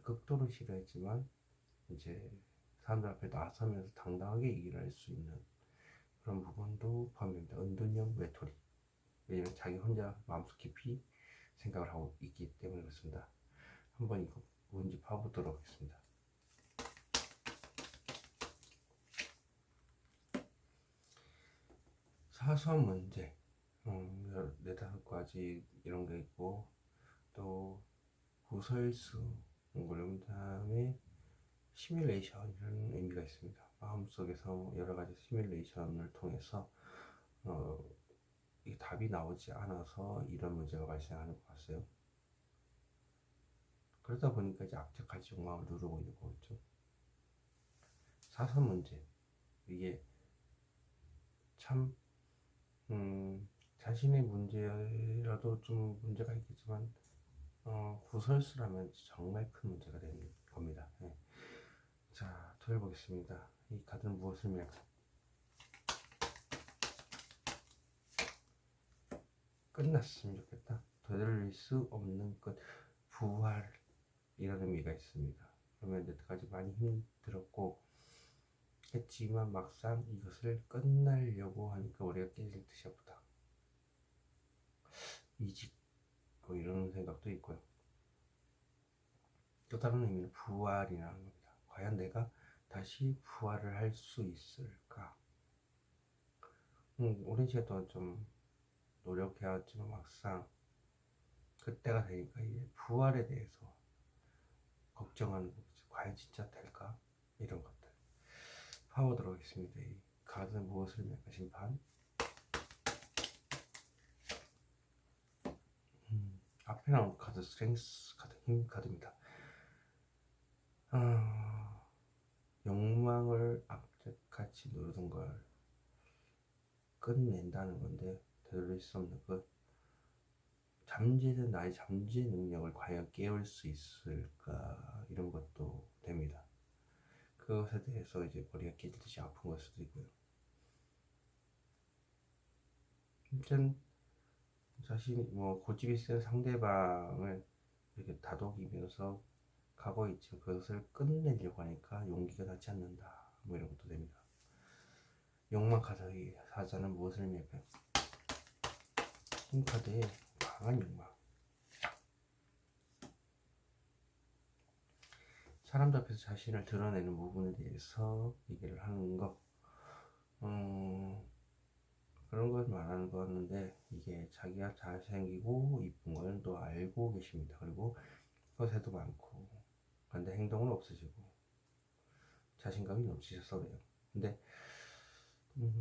극도로 싫어했지만 이제 사람들 앞에 나서면서 당당하게 얘기를 할 수 있는 그런 부분도 포함됩니다. 은둔형 외톨이. 왜냐면 자기 혼자 마음속 깊이 생각을 하고 있기 때문에 그렇습니다. 한번 이거 뭔지 봐보도록 하겠습니다. 사소한 문제, 네다섯 가지 이런 게 있고, 또 구설수, 그런 다음에 시뮬레이션이라는 의미가 있습니다. 마음속에서 여러 가지 시뮬레이션을 통해서 이 답이 나오지 않아서 이런 문제가 발생하는 것 같아요. 그러다 보니까 이제 악착같이 욕망을 누르고 있는 거겠죠. 사소한 문제, 이게 참 자신의 문제라도 좀 문제가 있겠지만 구설수라면 정말 큰 문제가 되는 겁니다. 네. 자, 돌려보겠습니다. 이 카드는 무엇을 의미할까? 끝났으면 좋겠다. 되돌릴 수 없는 것, 부활, 이런 의미가 있습니다. 그러면 여태까지 많이 힘들었고 했지만 막상 이것을 끝내려고 하니까 우리가 깨질 듯이 아프다. 이직, 뭐 이런 생각도 있고요. 또 다른 의미는 부활이라는 겁니다. 과연 내가 다시 부활을 할 수 있을까? 오랜 시간 동안 좀 노력해왔지만 막상 그때가 되니까 이제 부활에 대해서 걱정하는 거죠. 과연 진짜 될까? 이런 것들 파보도록 하겠습니다. 이 카드는 무엇을 의미할까? 심판. 앞에 나온 카드 스트렝스 카드, 힘 카드입니다. 욕망을 악착같이 누르던 걸 끝낸다는 건데 되돌릴 수 없는 것, 잠재된 나의 잠재 능력을 과연 깨울 수 있을까, 이런 것도 됩니다. 그것에 대해서 이제 머리가 깨지듯이 아픈 걸 수도 있고요. 아무튼 자신이 뭐 고집이 센 상대방을 이렇게 다독이면서 가고 있지만 그것을 끝내려고 하니까 용기가 나지 않는다, 뭐 이런 것도 됩니다. 욕망 카드의 사자는 무엇을 의미할까요? 힘 카드의 강한 욕망. 사람들 앞에서 자신을 드러내는 부분에 대해서 얘기를 하는 거, 그런 걸 말하는 거였는데, 이게 자기가 잘생기고 이쁜 걸 또 알고 계십니다. 그리고 허세도 많고, 근데 행동은 없으시고 자신감이 넘치셔서 그래요. 근데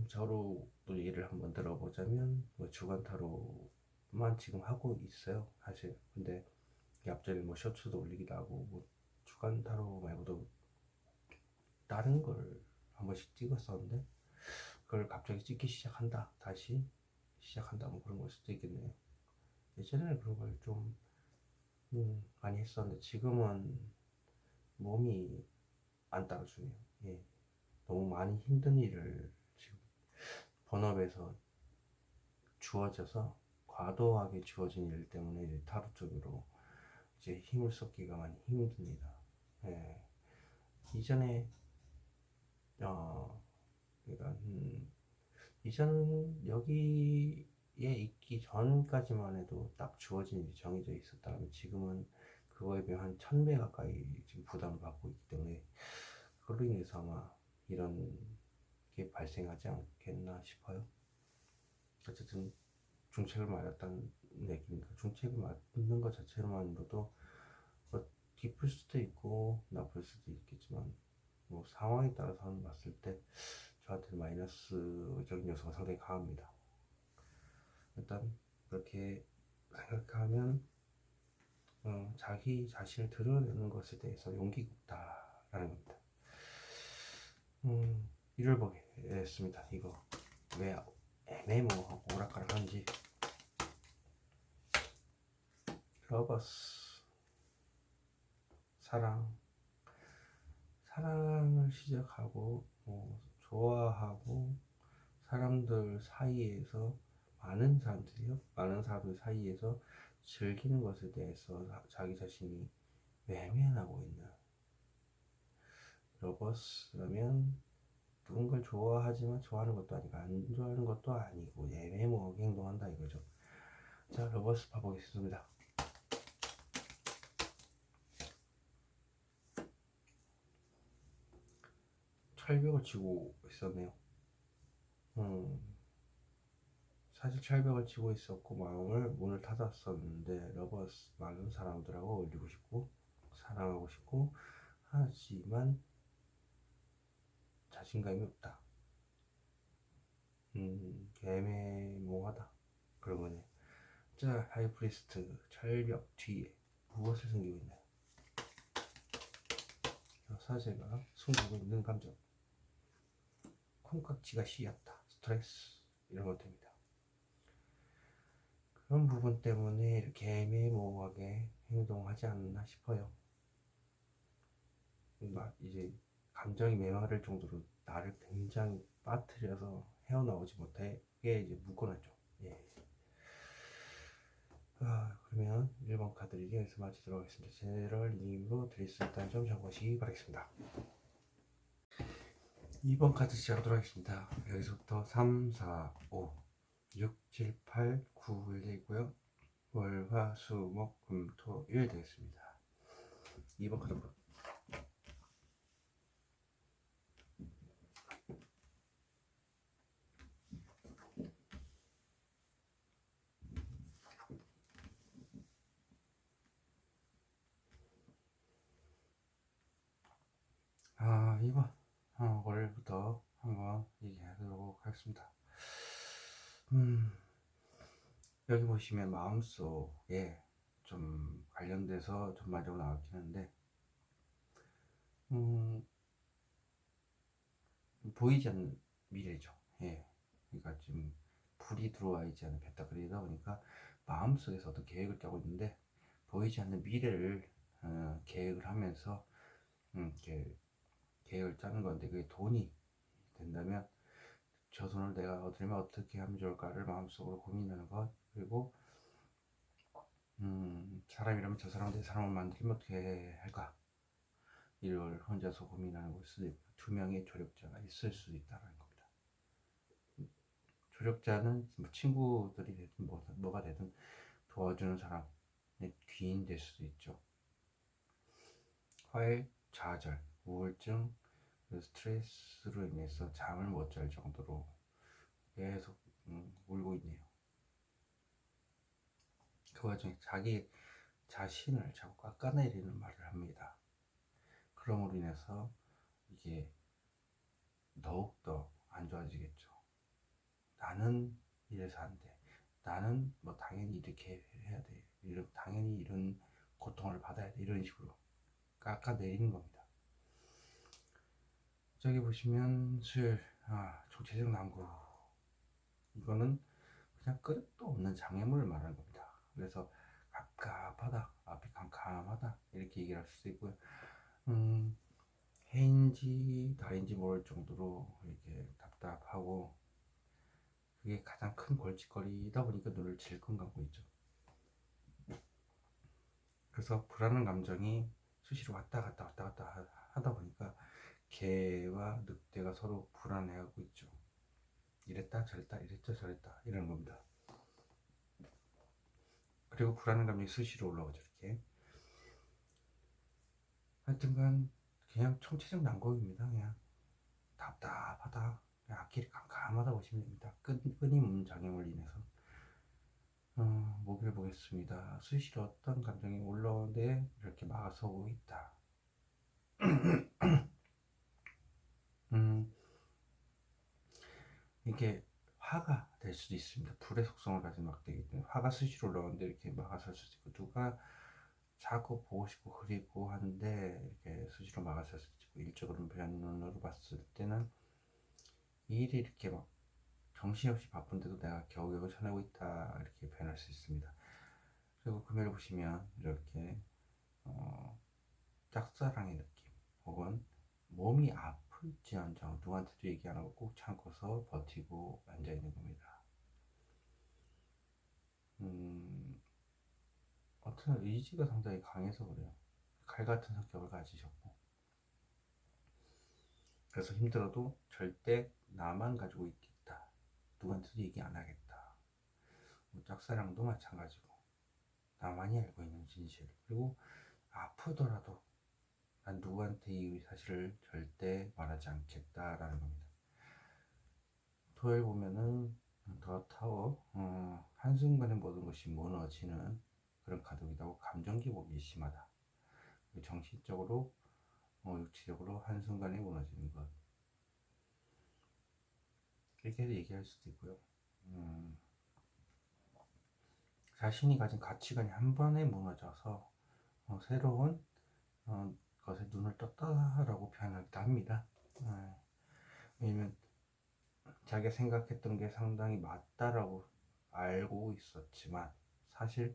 저로 또 예를 한번 들어보자면, 뭐 주간 타로만 지금 하고 있어요, 사실. 근데 앞전에 뭐 쇼츠도 올리기도 하고, 뭐 주간 타로 말고도 다른 걸 한 번씩 찍었었는데, 그걸 갑자기 찍기 시작한다, 다시 시작한다, 뭐 그런 걸 수도 있겠네요. 예전에는 그런 걸 좀 많이 했었는데 지금은 몸이 안 따라주네요. 예. 너무 많이 힘든 일을 지금 본업에서 주어져서, 과도하게 주어진 일 때문에 이제 타로 쪽으로 이제 힘을 쏟기가 많이 힘듭니다. 예. 이전에 그러니까 이전 여기에 있기 전까지만 해도 딱 주어진 일이 정해져 있었다면 지금은 그거에 비해 한 1000배 가까이 지금 부담을 받고 있기 때문에, 그걸로 인해서 아마 이런 게 발생하지 않겠나 싶어요. 어쨌든 중책을 맞았다는 얘기니까, 중책을 맞는 것 자체로만으로도 뭐 기쁠 수도 있고 나쁠 수도 있겠지만, 뭐 상황에 따라서 봤을 때 저한테는 마이너스적인 요소가 상당히 강합니다. 일단 그렇게 생각하면 자기 자신을 드러내는 것에 대해서 용기가 없다라는 겁니다. 이를 보겠습니다. 이거 왜 애매모호하고 오락가락한지. 러버스, 사랑을 시작하고 뭐 좋아하고 사람들 사이에서, 많은 사람들 사이에서 즐기는 것에 대해서 자기 자신이 외면하고 있는, 러버스라면 누군 걸 좋아하지만 좋아하는 것도 아니고 안 좋아하는 것도 아니고 애매모호하게 행동한다 이거죠. 자, 러버스 봐보겠습니다. 철벽을 치고 있었네요. 사실 철벽을 치고 있었고 마음을 문을 닫았었는데 러버스 많은 사람들하고 어울리고 싶고 사랑하고 싶고 하지만 자신감이 없다. 애매모호하다. 그런 거네. 자, 하이프리스트 철벽 뒤에 무엇을 숨기고 있나요? 사제가 숨기고 있는 감정, 콩깍지가 씌였다, 스트레스 이런 것들입니다. 그런 부분 때문에 이렇게 애매모호하게 행동하지 않나 싶어요. 이제 감정이 메마를 정도로 나를 굉장히 빠뜨려서 헤어나오지 못하게 이제 묶어놨죠. 예. 그러면 1번 카드 리딩 여기서 마치도록 하겠습니다. 제너럴 리딩으로 드릴 수 있다는 점 참고하시기 바라겠습니다. 2번 카드 시작하도록 하겠습니다. 여기서부터 3, 4, 5, 6, 7, 8, 9 되어 있고요. 월, 화, 수, 목, 금, 토, 일 되겠습니다. 2번 카드 이번 월부터 한번 얘기하도록 하겠습니다. 여기 보시면 마음속에 좀 관련돼서 전반적으로 나왔긴 한데 보이지 않는 미래죠. 예. 그러니까 지금 불이 들어와 있지 않은 배터리다 보니까 마음속에서 어떤 계획을 짜고 있는데 보이지 않는 미래를 계획을 하면서 이렇게 계획을 짜는 건데 그게 돈이 된다면 저 돈을 내가 얻으려면 어떻게 하면 좋을까를 마음속으로 고민하는 것, 그리고 사람이라면 저 사람 내 사람을 만들면 어떻게 할까, 이걸 혼자서 고민하는 걸 수도 있고 두 명의 조력자가 있을 수도 있다는 겁니다. 조력자는 뭐 친구들이 되든 뭐가 되든 도와주는 사람의 귀인 될 수도 있죠. 화해, 좌절, 우울증, 스트레스로 인해서 잠을 못 잘 정도로 계속 울고 있네요. 그 와중에 자기 자신을 자꾸 깎아내리는 말을 합니다. 그럼으로 인해서 이게 더욱더 안 좋아지겠죠. 나는 이래서 안 돼. 나는 뭐 당연히 이렇게 해야 돼. 당연히 이런 고통을 받아야 돼. 이런 식으로 깎아내리는 겁니다. 저기 보시면 수요일, 총체적 난구. 이거는 그냥 끝도 없는 장애물을 말하는 겁니다. 그래서 갑갑하다, 앞이 캄캄하다 이렇게 얘기를 할 수도 있고요. 해인지 달인지 모를 정도로 이렇게 답답하고 그게 가장 큰 골칫거리다 보니까 눈을 질끈 감고 있죠. 그래서 불안한 감정이 수시로 왔다 갔다 하다 보니까 개와 늑대가 서로 불안해하고 있죠. 이랬다 저랬다 이랬다 저랬다 이런 겁니다. 그리고 불안한 감정이 수시로 올라오죠. 이렇게 하여튼간 그냥 총체적 난국입니다. 그냥 답답하다, 그냥 앞길이 캄캄하다 보시면 됩니다. 끊임없는 장애물로 인해서. 목요일 보겠습니다. 수시로 어떤 감정이 올라오는데 이렇게 막아서고 있다. 이게 화가 될 수도 있습니다. 불의 속성을 가진 막대기 때문에 화가 수시로 올라오는데 이렇게 막아설 수도 있고, 누가 자꾸 보고 싶고 그리고 하는데 이렇게 수시로 막아설 수도 있고, 일적으로 변으로 봤을 때는 이 일이 이렇게 막 정신없이 바쁜데도 내가 겨우겨우 쳐내고 있다 이렇게 표현할 수 있습니다. 그리고 금요일 보시면 이렇게 짝사랑의 느낌, 혹은 몸이 아플지언정 누구한테도 얘기 안 하고 꼭 참고서 버티고 앉아 있는 겁니다. 어떤 의지가 상당히 강해서 그래요. 칼 같은 성격을 가지셨고, 그래서 힘들어도 절대 나만 가지고 있겠다. 누구한테도 얘기 안 하겠다. 뭐 짝사랑도 마찬가지고 나만이 알고 있는 진실. 그리고 아프더라도 난 누구한테 이 사실을 절대 말하지 않겠다라는 겁니다. 토요일 보면은 더 타워 한순간에 모든 것이 무너지는 그런 카드이기도 하고 감정 기복이 심하다. 정신적으로 육체적으로 한순간에 무너지는 것 이렇게 얘기할 수도 있고요. 자신이 가진 가치관이 한 번에 무너져서 새로운 것에 눈을 떴다라고 표현하기도 합니다. 왜냐면 자기가 생각했던 게 상당히 맞다라고 알고 있었지만 사실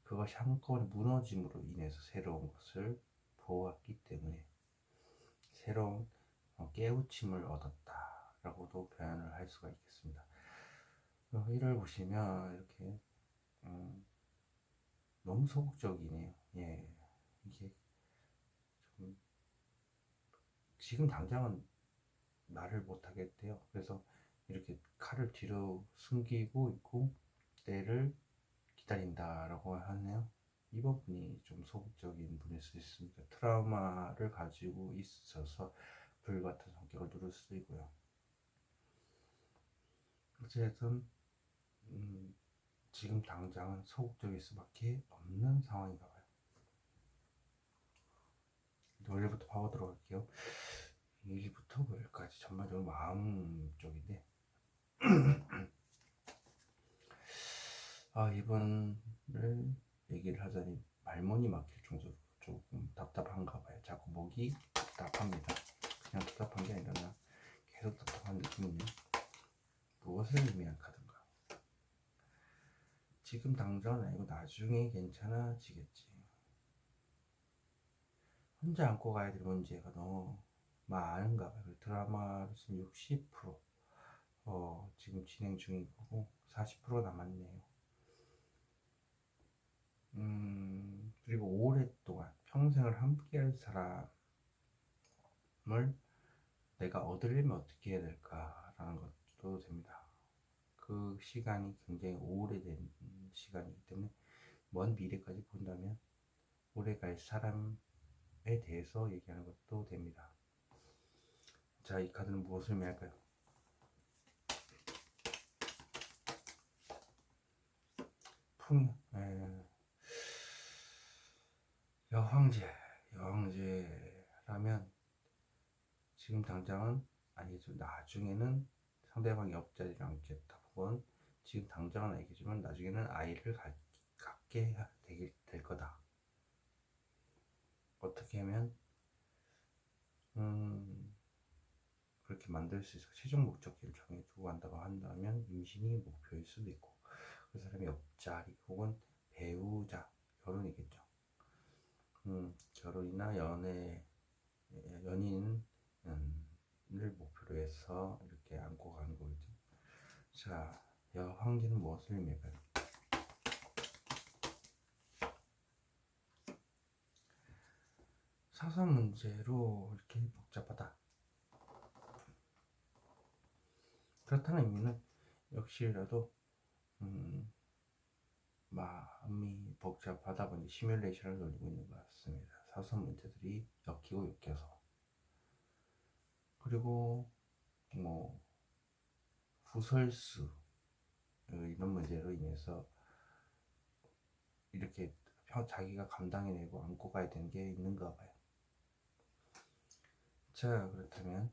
그것이 한꺼번에 무너짐으로 인해서 새로운 것을 보았기 때문에 새로운 깨우침을 얻었다라고도 표현을 할 수가 있겠습니다. 이를 보시면 이렇게 너무 소극적이네요. 예, 이게 좀 지금 당장은 말을 못하겠대요. 그래서 이렇게 칼을 뒤로 숨기고 있고 때를 기다린다라고 하네요. 이 부분이 좀 소극적인 분일 수 있습니다. 트라우마를 가지고 있어서 불같은 성격을 누릴 수도 있고요. 어쨌든 지금 당장은 소극적일 수밖에 없는 상황인가 봐요. 원래부터 파고 들어갈게요. 1부터 9까지 전반적으로 마음 쪽인데 이번을 얘기를 하자니 말문이 막힐 정도로 조금 답답한가 봐요. 자꾸 목이 답답합니다. 그냥 답답한 게 아니라 계속 답답한 느낌이네. 무엇을 의미한 카드인가? 지금 당장은 아니고 나중에 괜찮아지겠지. 혼자 안고 가야 될 문제가 너무 많은가 봐요. 드라마를 지금 60% 지금 진행 중인 거고 40% 남았네요. 그리고 오랫동안 평생을 함께 할 사람을 내가 얻으려면 어떻게 해야 될까라는 것도 됩니다. 그 시간이 굉장히 오래된 시간이기 때문에 먼 미래까지 본다면 오래 갈 사람에 대해서 얘기하는 것도 됩니다. 자, 이 카드는 무엇을 의미할까요? 풍요. 여황제라면 지금 당장은 아니죠. 나중에는 상대방이 옆자리를 앉겠다. 혹은 지금 당장은 아니겠지만 나중에는 아이를 갖게 될 거다. 어떻게 하면 그렇게 만들 수 있어. 최종 목적지를 정해두고 한다고 한다면 임신이 목표일 수도 있고 그 사람의 옆자리 혹은 배우자 결혼이겠죠. 결혼이나 연인을 목표로 해서 이렇게 안고 가는 거겠죠. 자, 여황제는 무엇을 의미할까요? 사소한 문제로 이렇게 복잡하다. 그렇다는 의미는 역시라도 마음이 복잡하다 보니 시뮬레이션을 돌리고 있는 것 같습니다. 사소한 문제들이 엮이고 엮여서 그리고 뭐 구설수 이런 문제로 인해서 이렇게 자기가 감당해내고 안고 가야 되는 게 있는가 봐요. 자, 그렇다면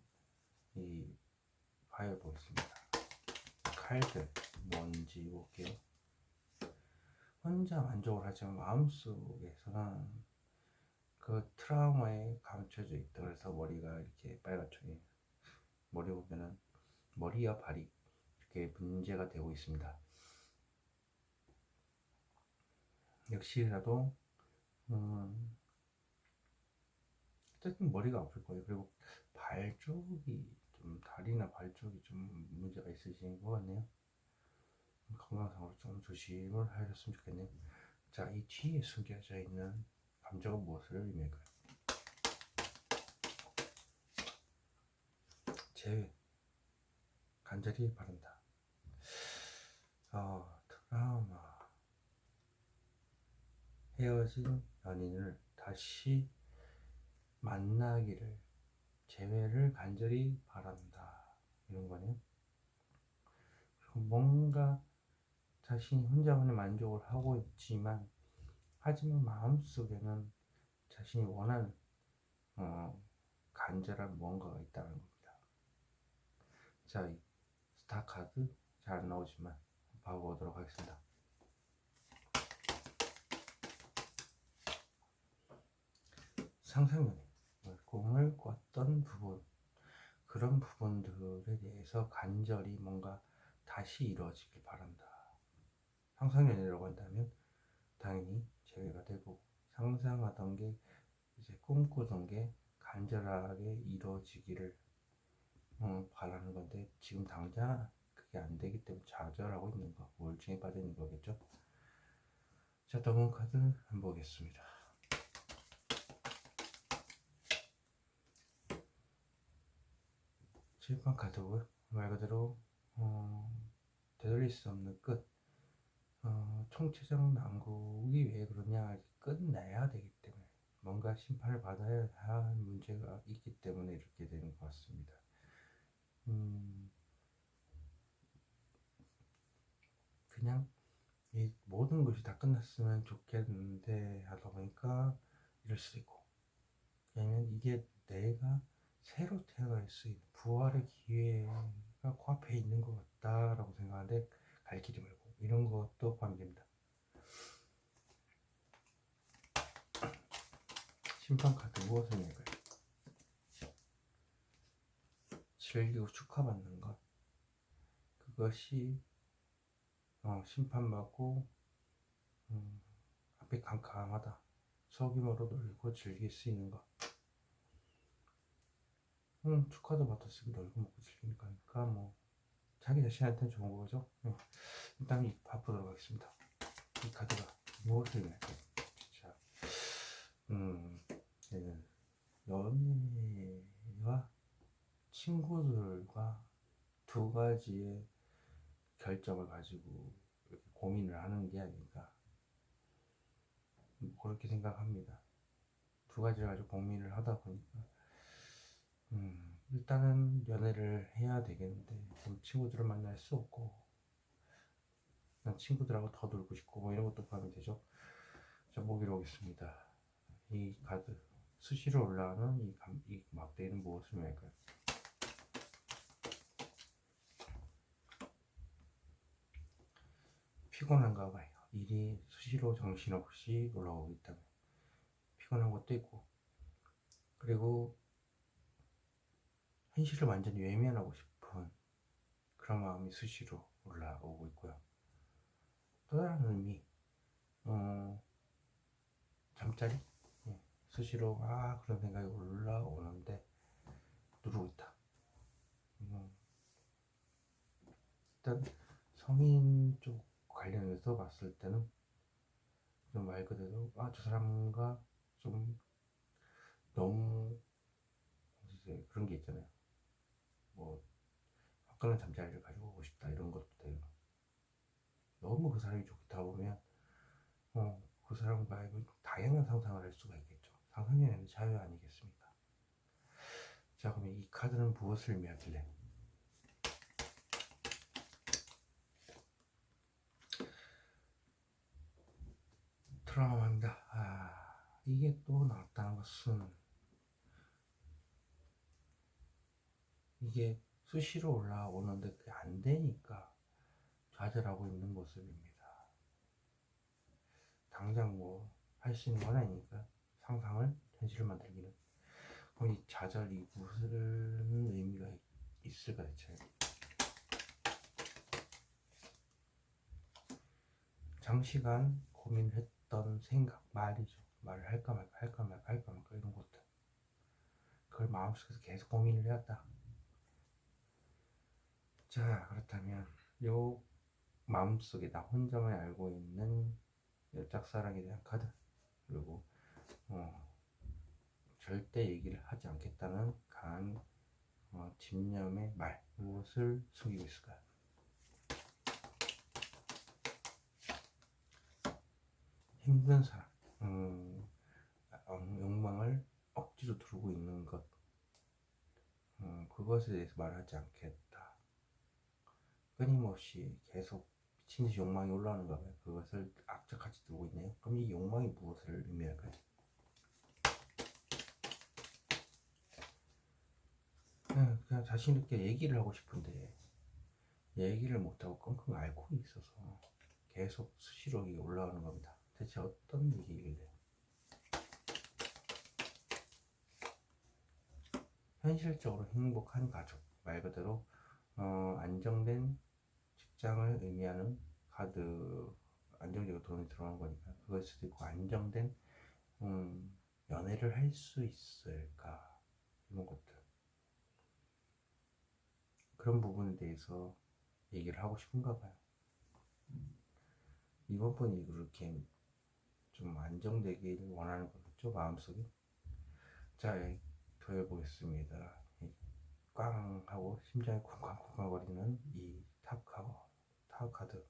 이 파일 보겠습니다. 칼들 뭔지 볼게요. 혼자 만족을 하지만 마음속에서는 그 트라우마에 감춰져 있다. 그래서 머리가 이렇게 빨갛죠. 머리 보면은 머리와 발이 이렇게 문제가 되고 있습니다. 역시라도 어쨌든 머리가 아플 거예요. 그리고 발 쪽이 좀 다리나 발 쪽이 좀 문제가 있으신 것 같네요. 건강상으로 좀 조심을 하셨으면 좋겠네요. 자, 이 뒤에 숨겨져 있는 감정은 무엇을 의미할까요? 제외 간절히 바란다. 트라우마. 헤어진 연인을 다시 만나기를, 재회를 간절히 바란다. 이런 거네요. 뭔가 자신이 혼자만의 만족을 하고 있지만, 하지만 마음속에는 자신이 원하는 간절한 뭔가가 있다는 겁니다. 자, 이 스타 카드 잘 안 나오지만 봐보도록 하겠습니다. 상상연애, 꿈을 꿨던 부분, 그런 부분들에 대해서 간절히 뭔가 다시 이루어지길 바란다. 상상연애라고 한다면 당연히 재회가 되고, 상상하던 게, 이제 꿈꾸던 게 간절하게 이루어지기를 바라는 건데, 지금 당장 그게 안 되기 때문에 좌절하고 있는 거, 우울증에 빠져 있는 거겠죠. 자, 다음 카드 한번 보겠습니다. 칠판 카드고요. 말 그대로 되돌릴 수 없는 끝. 총체적 난국이 왜 그러냐, 끝내야 되기 때문에, 뭔가 심판을 받아야 할 문제가 있기 때문에 이렇게 되는 것 같습니다. 그냥 이 모든 것이 다 끝났으면 좋겠는데 하다 보니까 이럴 수도 있고, 왜냐면 이게 내가 새로 태어날 수 있는 부활의 기회가 코앞에 있는 것 같다라고 생각하는데 갈 길이 멀고, 이런 것도 포함됩니다. 심판 카드 무엇을 낼까요? 즐기고 축하받는 것, 그것이 심판받고 앞에 캄캄하다, 소규모로 놀고 즐길 수 있는 것. 축하도 받았으면 놀고 먹고 즐기니까 뭐 자기 자신한테는 좋은 거죠. 일단 바꾸도록 하겠습니다. 이 카드가 무엇을 의미할까요? 자, 연애와 친구들과 두 가지의 결정을 가지고 이렇게 고민을 하는 게 아닌가, 그렇게 생각합니다. 두 가지를 가지고 고민을 하다 보니까 일단은 연애를 해야 되겠는데 친구들을 만날 수 없고, 난 친구들하고 더 놀고 싶고, 뭐 이런 것도 포함이 되죠. 자, 보기로 오겠습니다. 이 카드 수시로 올라가는 이 막대는 무엇을 말할까요? 피곤한가 봐요. 일이 수시로 정신없이 올라오고 있다면 피곤한 것도 있고, 그리고 현실을 완전히 외면하고 싶은 그런 마음이 수시로 올라오고 있고요. 또 다른 의미, 잠자리? 수시로 그런 생각이 올라오는데 누르고 있다. 일단 성인 쪽 관련해서 봤을 때는 좀 말 그대로 저 사람과 좀 너무 이제 그런 게 있잖아요. 뭐 화끈한 잠자리를 가지고 오고 싶다, 이런 것도 돼요. 너무 그 사람이 좋다 보면 그 사람과의 다양한 상상을 할 수가 있겠죠. 상상력에는 자유 아니겠습니까? 자, 그러면 이 카드는 무엇을 의미하길래? 트라우마입니다. 이게 또 나왔다는 것은, 이게 수시로 올라오는데 그게 안 되니까 좌절하고 있는 모습입니다. 당장 뭐 할 수 있는 건 아니니까 상상을 현실을 만들기는. 그럼 이 좌절이 무슨 의미가 있을까 대체? 장시간 고민했던 생각, 말이죠. 말을 할까 말까 할까 말까 할까 말까 이런 것들, 그걸 마음속에서 계속 고민을 해왔다. 자, 그렇다면 요 마음속에 나 혼자만 알고 있는 짝사랑에 대한 카드, 그리고 절대 얘기를 하지 않겠다는 강한 집념의 말, 무엇을 숨기고 있을까요? 힘든 사람, 욕망을 억지로 두르고 있는 것, 그것에 대해서 말하지 않겠다. 끊임없이 계속 미친듯이 욕망이 올라오는가 봐요. 그것을 악착같이 두고 있네요. 그럼 이 욕망이 무엇을 의미할까요? 그냥 자신 있게 얘기를 하고 싶은데 얘기를 못하고 끙끙 앓고 있어서 계속 수시로 올라오는 겁니다. 대체 어떤 얘기길래? 현실적으로 행복한 가족, 말 그대로 안정된 직장을 의미하는 카드, 안정적으로 돈이 들어오는 거니까 그걸 수도 있고, 안정된 연애를 할 수 있을까, 이런 것들, 그런 부분에 대해서 얘기를 하고 싶은가 봐요. 이번 분이 그렇게 좀 안정되기를 원하는 거겠죠, 마음속에. 자, 더 해보겠습니다. 꽝 하고 심장이 쿵쾅쿵쾅 거리는 이 탑 카드.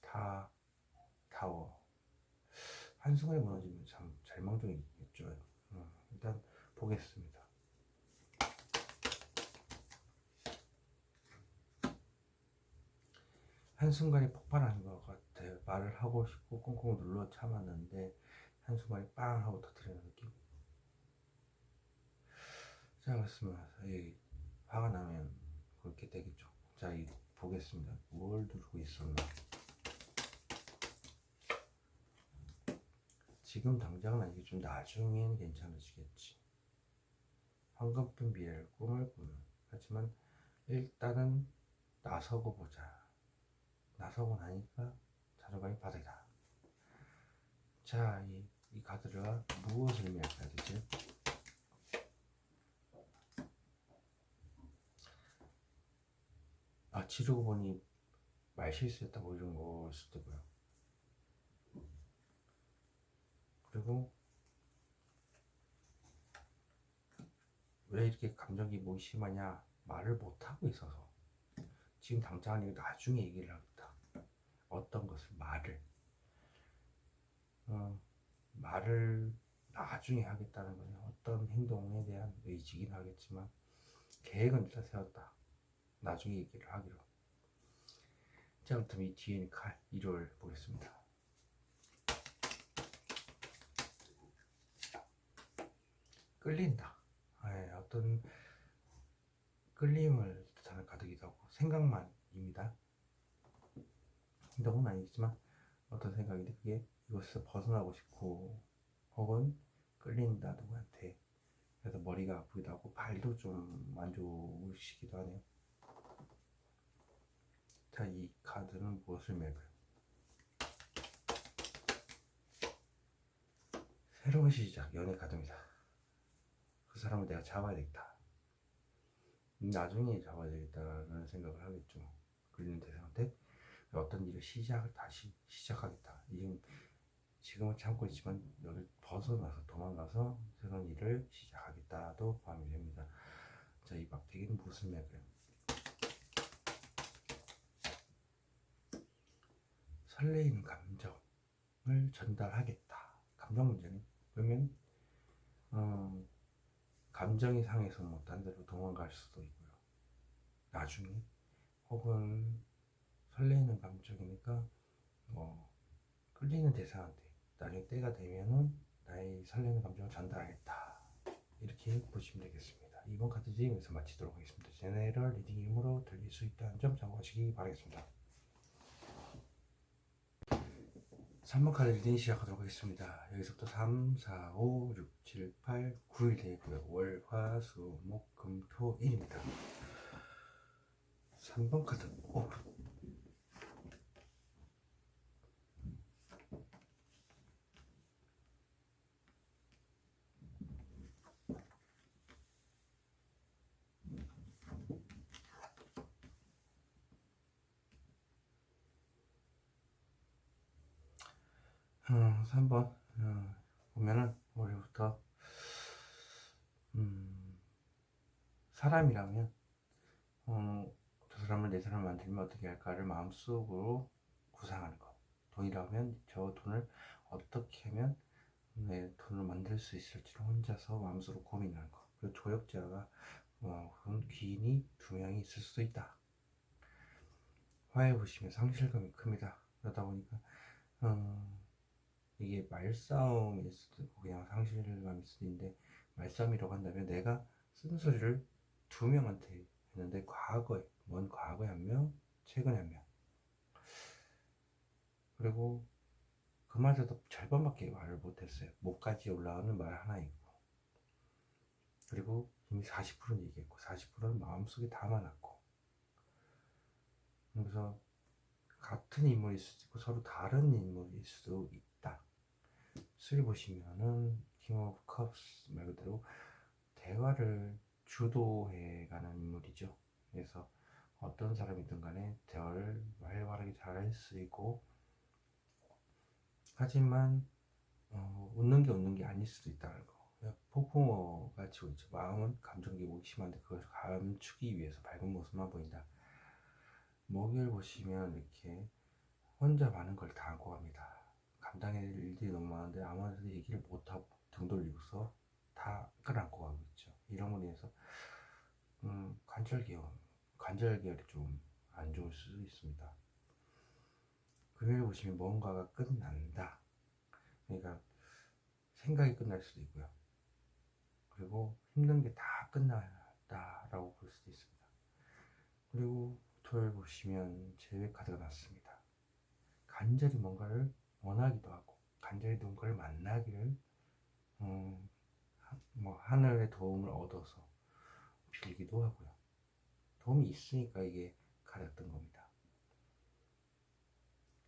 다 타워. 한순간에 무너지면 참 절망적이겠죠. 일단 보겠습니다. 한순간에 폭발하는 것 같아요. 말을 하고 싶고 꽁꽁 눌러 참았는데 한순간에 빵 하고 터뜨리는 느낌. 자, 그렇습니다. 화가 나면 그렇게 되겠죠. 자, 보겠습니다. 뭘 누르고 있었나. 지금 당장은 아니고 좀 나중엔 괜찮아지겠지. 황금빛 미래를 꿈을 꾸는. 하지만 일단은 나서고 보자. 나서고 나니까 자존감이 바닥이다. 자, 이 카드가 무엇을 의미할까요, 대체? 지르고 보니 말 실수했다고 이런 걸 수도 있고요. 그리고 왜 이렇게 감정이 심하냐, 말을 못하고 있어서. 지금 당장 아니고 나중에 얘기를 하겠다. 어떤 것을, 말을 나중에 하겠다는 거는 어떤 행동에 대한 의지긴 하겠지만 계획은 일단 세웠다. 나중에 얘기를 하기로. 자, 그렇다면 이 뒤에 있는 칼 1월 보겠습니다. 끌린다. 어떤 끌림을 뜻하는 카드기도 하고, 생각만입니다. 행동은 아니지만 어떤 생각인데 그게 이것에서 벗어나고 싶고, 혹은 끌린다 누구한테. 그래서 머리가 아프기도 하고 발도 좀 안 좋으시기도 하네요. 자, 이 카드는 무엇을 의미할까요? 새로운 시작, 연애 카드입니다. 그 사람을 내가 잡아야 되겠다. 나중에 잡아야 되겠다는 생각을 하겠죠. 끌리는 대상한테 어떤 일을 다시 시작하겠다. 지금은 참고 있지만 여기 벗어나서 도망가서 새로운 일을 시작하겠다도 포함이 됩니다. 자, 이 막대기는 무슨 맥을? 설레이는 감정을 전달하겠다. 감정 문제는 그러면 감정이 상해서 뭐 딴 데로 도망갈 수도 있고요. 나중에, 혹은 설레이는 감정이니까 뭐 끌리는 대상한테 나중에 때가 되면은 나의 설레는 감정을 전달하겠다. 이렇게 보시면 되겠습니다. 이번 카드 지금에서 마치도록 하겠습니다. 제네럴 리딩 이름으로 들릴 수 있다는 점 참고하시기 바라겠습니다. 3번 카드 리딩 시작하도록 하겠습니다. 여기서부터 3, 4, 5, 6, 7, 8, 9일 되고요. 월, 화, 수, 목, 금, 토, 일입니다. 3번 카드 오픈. 어, 3번 보면은 올해부터 사람이라면 저 사람을 내 사람을 만들면 어떻게 할까를 마음속으로 구상하는 것. 돈이라면 저 돈을 어떻게 하면 내 돈을 만들 수 있을지를 혼자서 마음속으로 고민하는 것. 그리고 조력자가 그런 귀인이 2명이 있을 수도 있다. 화해 보시면 상실감이 큽니다. 그러다 보니까 이게 말싸움일 수도 있고 그냥 상실감일 수도 있는데, 말싸움이라고 한다면 내가 쓴소리를 2명한테 했는데 먼 과거에 1명, 최근에 1명, 그리고 그마저도 절반밖에 말을 못했어요. 목까지 올라오는 말 하나 있고, 그리고 이미 40%는 얘기했고 40%는 마음속에 담아놨고. 그래서 같은 인물일 수도 있고 서로 다른 인물일 수도 있다. 수리 보시면은 킹 오브 컵스 말 그대로 대화를 주도해가는 인물이죠. 그래서 어떤 사람이든 간에 대화를 활발하게 잘할 수 있고, 하지만 웃는 게 아닐 수도 있다는 거. 폭풍어가 치고 있죠. 마음은 감정 기복이 심한데 그것을 감추기 위해서 밝은 모습만 보인다. 목요일 보시면 이렇게 혼자 많은 걸 다 안고 갑니다. 감당해야 될 일들이 너무 많은데 아무한테도 얘기를 못하고 등 돌리고서 다 끌어안고 가고 있죠. 이런 거에 대해서 관절계열이 좀 안 좋을 수도 있습니다. 금요일 보시면 뭔가가 끝난다. 그러니까 생각이 끝날 수도 있고요. 그리고 힘든 게 다 끝났다라고 볼 수도 있습니다. 그리고 토요일 보시면 제외 카드가 났습니다. 간절히 뭔가를 원하기도 하고 간절히 누군가를 만나기를 하늘의 도움을 얻어서 빌기도 하고요. 도움이 있으니까 이게 가렸던 겁니다.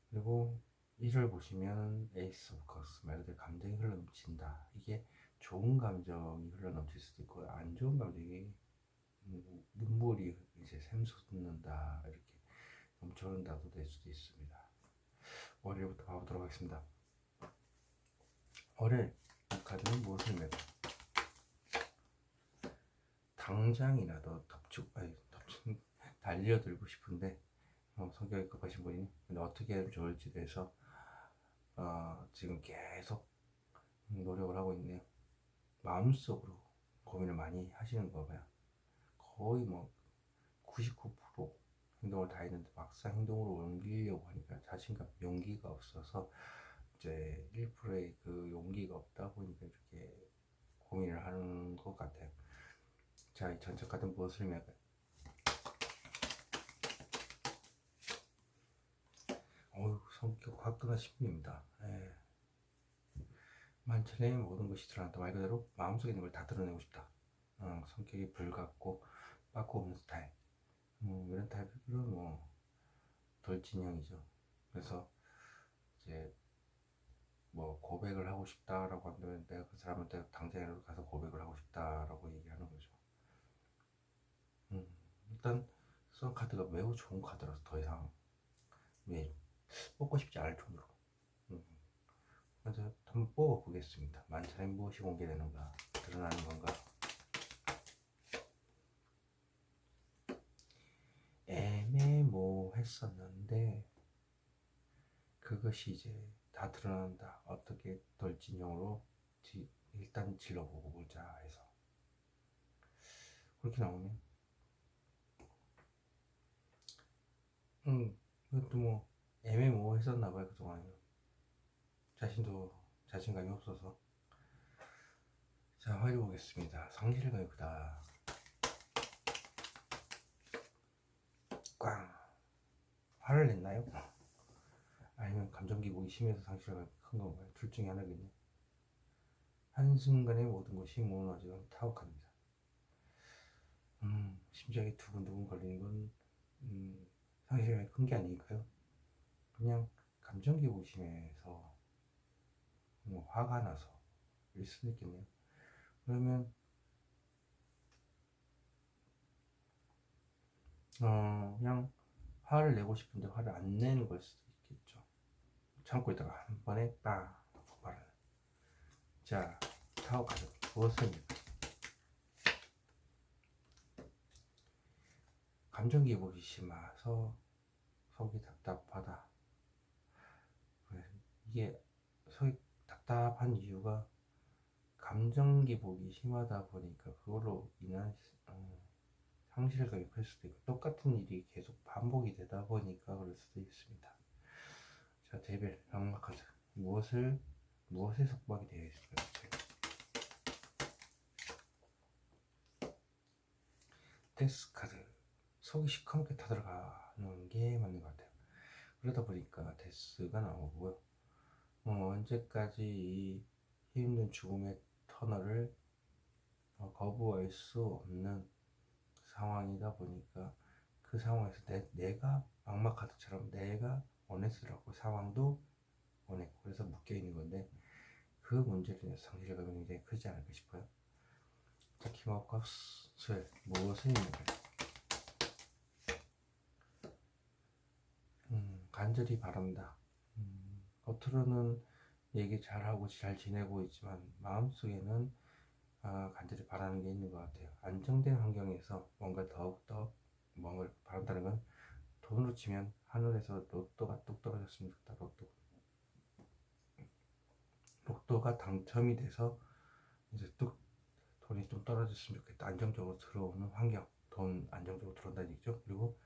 그리고 1월 보시면 에이스 오브 컵스 말 그대로 감정이 흘러넘친다. 이게 좋은 감정이 흘러넘칠 수도 있고 안 좋은 감정이 눈물이 이제 샘솟는다 이렇게 넘쳐흐른다도 될 수도 있습니다. 월요일부터 봐보도록 하겠습니다. 월요일 이 카드는 무엇을 의미할까? 당장이라도 달려들고 싶은데 성격이 급하신 분이 근데 어떻게 하면 좋을지 대해서 지금 계속 노력을 하고 있네요. 마음속으로 고민을 많이 하시는 거 봐요. 거의 99% 행동을 다 했는데 막상 행동으로 옮기려고 하니까 자신감, 용기가 없어서 이제 1%의 그 용기가 없다 보니까 이렇게 고민을 하는 것 같아요. 자, 이 전체 카드는 무엇을 의미할까요? 성격 화끈하신 분입니다. 만천의 모든 것이 드러난다. 말 그대로 마음속에 있는 걸 다 드러내고 싶다. 성격이 불같고 빠꾸 없는 스타일. 이런 타입은 돌진형이죠. 그래서 이제 고백을 하고 싶다라고 한다면 내가 그 사람한테 당장이라도 가서 고백을 하고 싶다라고 얘기하는 거죠. 일단 선 카드가 매우 좋은 카드라서 더 이상 뽑고 싶지 않을 정도로. 그래서 한번 뽑아보겠습니다. 만천에 무엇이 공개되는가, 드러나는 건가. 애매모호했었는데 그것이 이제 다 드러난다. 어떻게 돌진형으로 일단 질러보고 보자 해서 그렇게 나오면 이것도 애매모호했었나봐요. 그동안 자신감이 없어서. 자, 화를 보겠습니다. 성실감이 크다. 꽝. 화를 냈나요? 아니면 감정 기복이 심해서 상실감이 큰 건가요? 둘 중에 하나겠네요. 한순간에 모든 것이 무너지는 타박합니다. 심장이 두근두근 걸리는 건 상실감이 큰 게 아닐까요? 그냥 감정 기복이 심해서 화가 나서 일 수도 있겠네요. 그러면 그냥 화를 내고 싶은데 화를 안 내는 걸 수도 있겠죠. 참고 있다가 한 번에 딱 폭발하는. 자, 타워 가족 무엇입니까? 감정 기복이 심해서 속이 답답하다. 이게 속이 답답한 이유가 감정 기복이 심하다 보니까 그걸로 인한 상실감이 클 수도 있고, 똑같은 일이 계속 반복이 되다 보니까 그럴 수도 있습니다. 자, 데빌, 악마 카드. 무엇에 속박이 되어 있을까요? 데스 카드. 속이 시커멓게 타들어가는 게 맞는 것 같아요. 그러다 보니까 데스가 나오고요. 언제까지 이 힘든 죽음의 터널을 거부할 수 없는 상황이다 보니까 그 상황에서 내가 악마 카드처럼 내가 원했으라고 상황도 원했고 그래서 묶여 있는 건데, 그 문제로 인해서 상실감이 굉장히 크지 않을까 싶어요. 자, 기막과 수혈 무엇을 의미할까요? 간절히 바란다. 겉으로는 얘기 잘하고 잘 지내고 있지만 마음속에는 간절히 바라는 게 있는 것 같아요. 안정된 환경에서 뭔가 더욱더 뭔가를 바란다는 건 돈으로 치면 하늘에서 로또가 뚝 떨어졌으면 좋겠다. 로또가 당첨이 돼서 이제 뚝 돈이 좀 떨어졌으면 좋겠다. 안정적으로 들어오는 환경, 돈 안정적으로 들어온다는 얘기죠. 그리고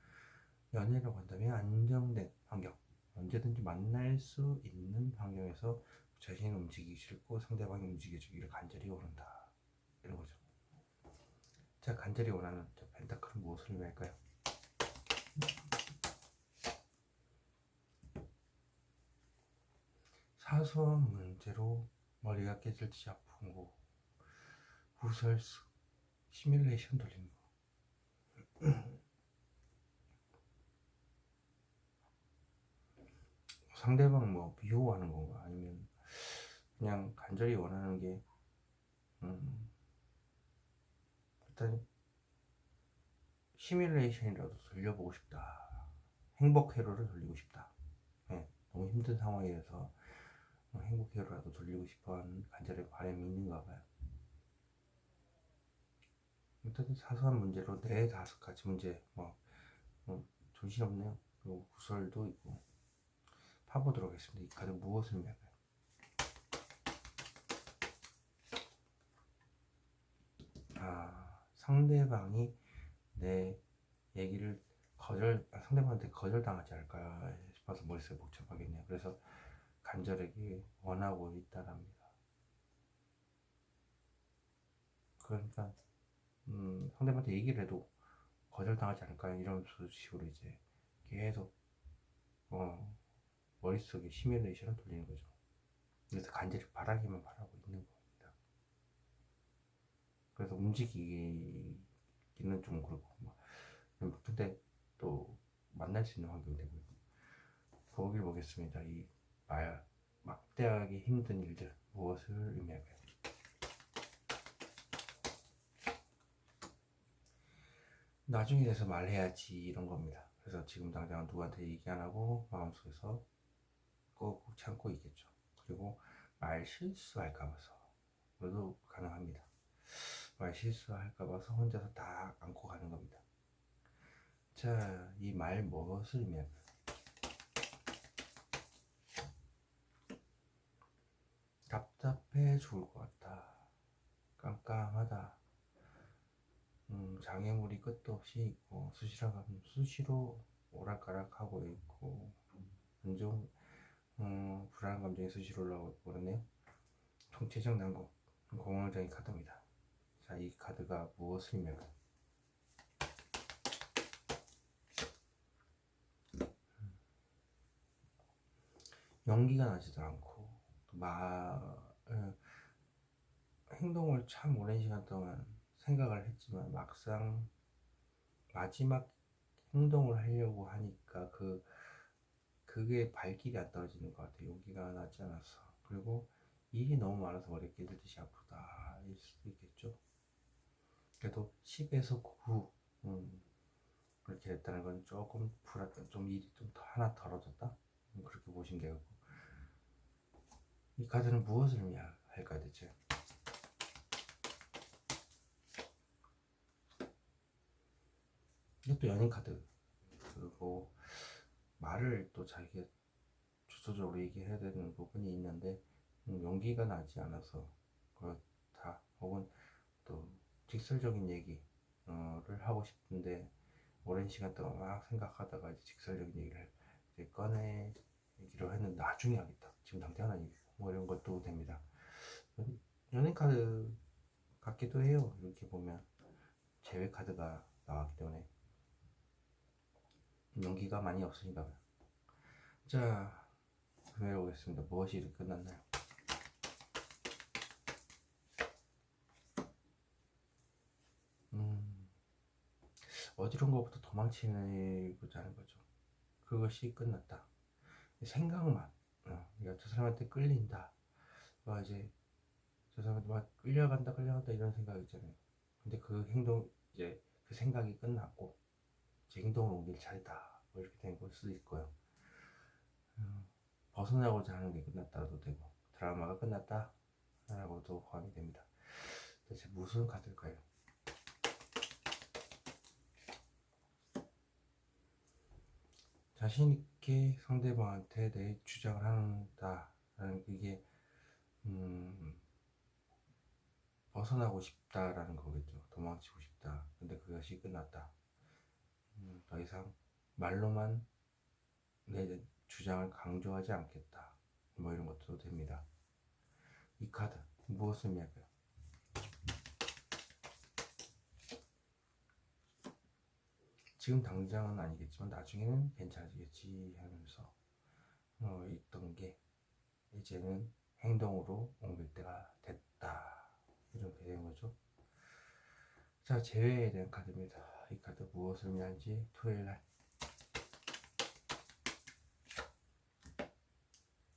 연애라고 한다면 안정된 환경, 언제든지 만날 수 있는 환경에서 자신이 움직이기 싫고 상대방이 움직여주기를 간절히 원한다, 이런 거죠. 자, 간절히 원하는 저 펜타클은 무엇을 의미할까요? 사소한 문제로 머리가 깨질듯이 아픈 거, 구설수, 시뮬레이션 돌리는 거. 상대방 뭐 미워하는 건가, 아니면 그냥 간절히 원하는 게 일단 시뮬레이션이라도 돌려보고 싶다. 행복 회로를 돌리고 싶다. 네, 너무 힘든 상황이라서 행복 회로라도 돌리고 싶어하는 간절한 바람이 있는가 봐요. 일단 사소한 문제로 4-5가지 문제, 정신없네요. 그리고 구설도 있고. 파보도록 하겠습니다. 이 카드 무엇을 의미할까요? 상대방이 내 얘기를 상대방한테 거절당하지 않을까 싶어서 머릿속이 복잡하겠네요. 그래서 간절하게 원하고 있다랍니다. 그러니까 상대방한테 얘기를 해도 거절당하지 않을까 이런 식으로 이제 계속 머릿속에 시뮬레이션을 돌리는 거죠. 그래서 간절히 바라기만 바라고 있는 겁니다. 그래서 움직이기는 좀 그렇고, 근데 또 만날 수 있는 환경이 되고요. 보길 보겠습니다. 이 막대하게 힘든 일들 무엇을 의미할까요? 나중에 돼서 말해야지, 이런 겁니다. 그래서 지금 당장 누구한테 얘기 안 하고 마음속에서 꼭 참고 있겠죠. 그리고 말 실수할까 봐서, 그래도 가능합니다. 말 실수할까 봐서 혼자서 다 안고 가는 겁니다. 자, 이 말 무엇을 의미할까요? 답답해 죽을 것 같다. 깜깜하다. 장애물이 끝도 없이 있고, 수시로 오락가락하고 있고, 안정 불안한 감정이 수시로 올라오고 그러네요. 총체적 난국, 공황장애 카드입니다. 자, 이 카드가 무엇을 의미할까요? 용기가 나지도 않고, 행동을 참 오랜 시간 동안 생각을 했지만 막상 마지막 행동을 하려고 하니까 그게 발길이 안 떨어지는 것 같아요. 용기가 나지 않아서. 그리고 일이 너무 많아서 머리 깨질듯이 아프다, 일 수도 있겠죠. 그래도 10에서 9 그렇게 됐다는 건 조금 좀 일이 좀 하나 덜어졌다, 그렇게 보시면 되겠고. 이 카드는 무엇을 의미할까요 대체? 이것도 연인 카드. 그리고 말을 또 자기가 주도적으로 얘기해야 되는 부분이 있는데 용기가 나지 않아서 그렇다. 혹은 또 직설적인 얘기를 하고 싶은데 오랜 시간 동안 막 생각하다가 이제 직설적인 얘기를 이제 꺼내기로 했는데 나중에 하겠다. 지금 당장은 아니고 뭐 이런 것도 됩니다. 연인 카드 같기도 해요. 이렇게 보면 제외 카드가 나왔기 때문에 용기가 많이 없으신가 봐요. 자, 구매해보겠습니다. 무엇이 이렇게 끝났나요? 어지러운 것부터 도망치고자 하는 거죠. 그것이 끝났다. 생각만, 그러니까 저 사람한테 끌린다. 막 이제 저 사람한테 막 끌려간다 이런 생각 있잖아요. 근데 그 행동, 이제 그 생각이 끝났고 제 행동을 옮길 차례다. 뭐 이렇게 된 걸 수도 있고요. 벗어나고자 하는 게 끝났다도 되고 드라마가 끝났다 라고도 포함이 됩니다. 대체 무슨 카드일까요? 자신있게 상대방한테 내 주장을 한다라는 그게 벗어나고 싶다라는 거겠죠. 도망치고 싶다. 근데 그것이 끝났다. 더 이상 말로만 내 주장을 강조하지 않겠다. 뭐 이런 것도 됩니다. 이 카드 무엇을 의미할까요? 지금 당장은 아니겠지만 나중에는 괜찮아지겠지 하면서 있던 게 이제는 행동으로 옮길 때가 됐다. 이렇게 된 거죠. 자, 재회에 대한 카드입니다. 이 카드 무엇을 의미하는지 토요일날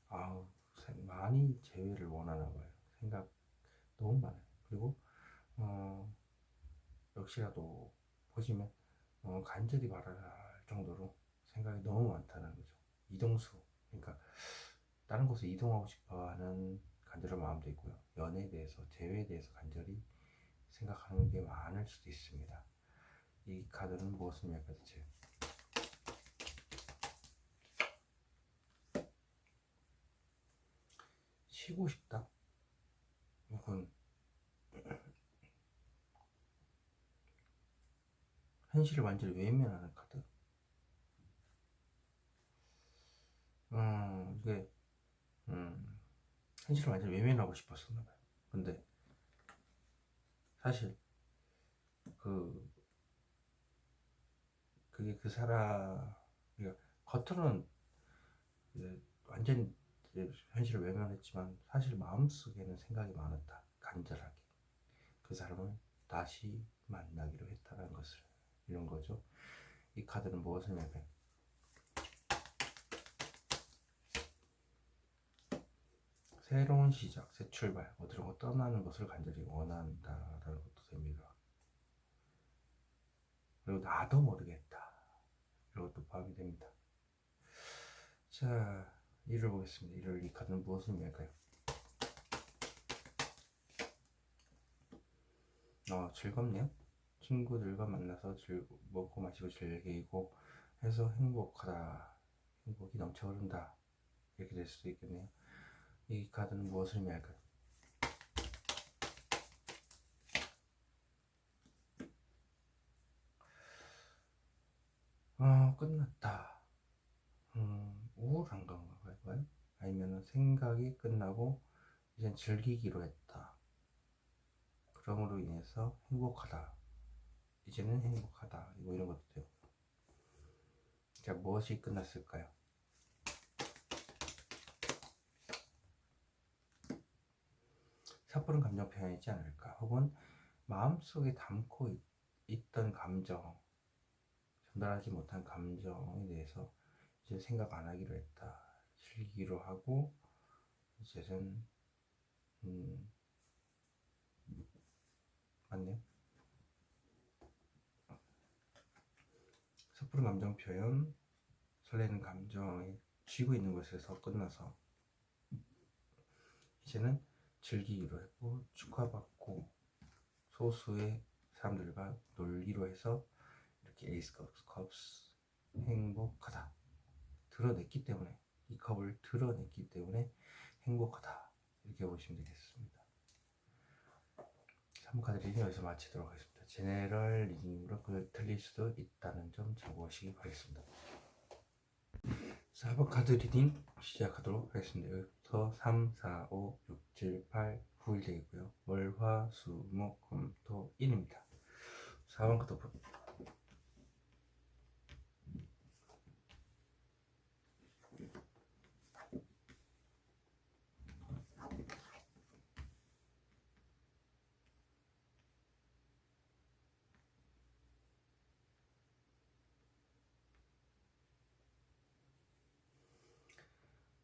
아우 많이 재회를 원하나 봐요. 생각 너무 많아요. 그리고 역시라도 보시면 간절히 말할 정도로 생각이 너무 많다는 거죠. 이동수, 그러니까 다른 곳에 이동하고 싶어하는 간절한 마음도 있고요. 연애에 대해서, 재회에 대해서 간절히 생각하는 게 많을 수도 있습니다. 이 카드는 무엇을 의미할까 대체? 쉬고 싶다. 혹은 현실을 완전히 외면하는 카드. 이게 현실을 완전히 외면하고 싶었었나 봐요. 근데 사실 그 그게 그 사람, 그러니까 겉으로는 완전 현실을 외면했지만 사실 마음속에는 생각이 많았다. 간절하게 그 사람을 다시 만나기로 했다는 것을, 이런 거죠. 이 카드는 무엇을 의미할까요? 새로운 시작, 새 출발, 어디로 떠나는 것을 간절히 원한다라는 것도 됩니다. 그리고 나도 모르겠다, 이런 것도 포함이 됩니다. 자, 일을 보겠습니다. 일을, 이 카드는 무엇을 의미할까요? 즐겁네요. 친구들과 만나서 먹고 마시고 즐기고 해서 행복하다, 행복이 넘쳐 흐른다, 이렇게 될 수도 있겠네요. 이 카드는 무엇을 의미할까요? 끝났다. 우울한 건가 봐요. 아니면 생각이 끝나고 이젠 즐기기로 했다. 그럼으로 인해서 행복하다. 이제는 행복하다. 이런 것도 돼요. 자, 무엇이 끝났을까요? 섣부른 감정 표현이지 않을까? 혹은 마음속에 담고 있던 감정, 전달하지 못한 감정에 대해서 이제 생각 안 하기로 했다. 즐기기로 하고 이제는 맞네. 섣부른 감정 표현, 설레는 감정에 쥐고 있는 것에서 끝나서 이제는 즐기기로 했고 축하받고 소수의 사람들과 놀기로 해서 이렇게 에이스 컵스 행복하다 드러냈기 때문에, 이 컵을 드러냈기 때문에 행복하다 이렇게 보시면 되겠습니다. 3번 카드 리딩 여기서 마치도록 하겠습니다. 제네럴 리딩으로 틀릴 수도 있다는 점 참고하시기 바라겠습니다. 4번 카드 리딩 시작하도록 하겠습니다. 여기부터 3, 4, 5, 6, 7, 8, 9일 되겠고요. 월, 화, 수, 목, 금, 토, 일입니다. 4번 카드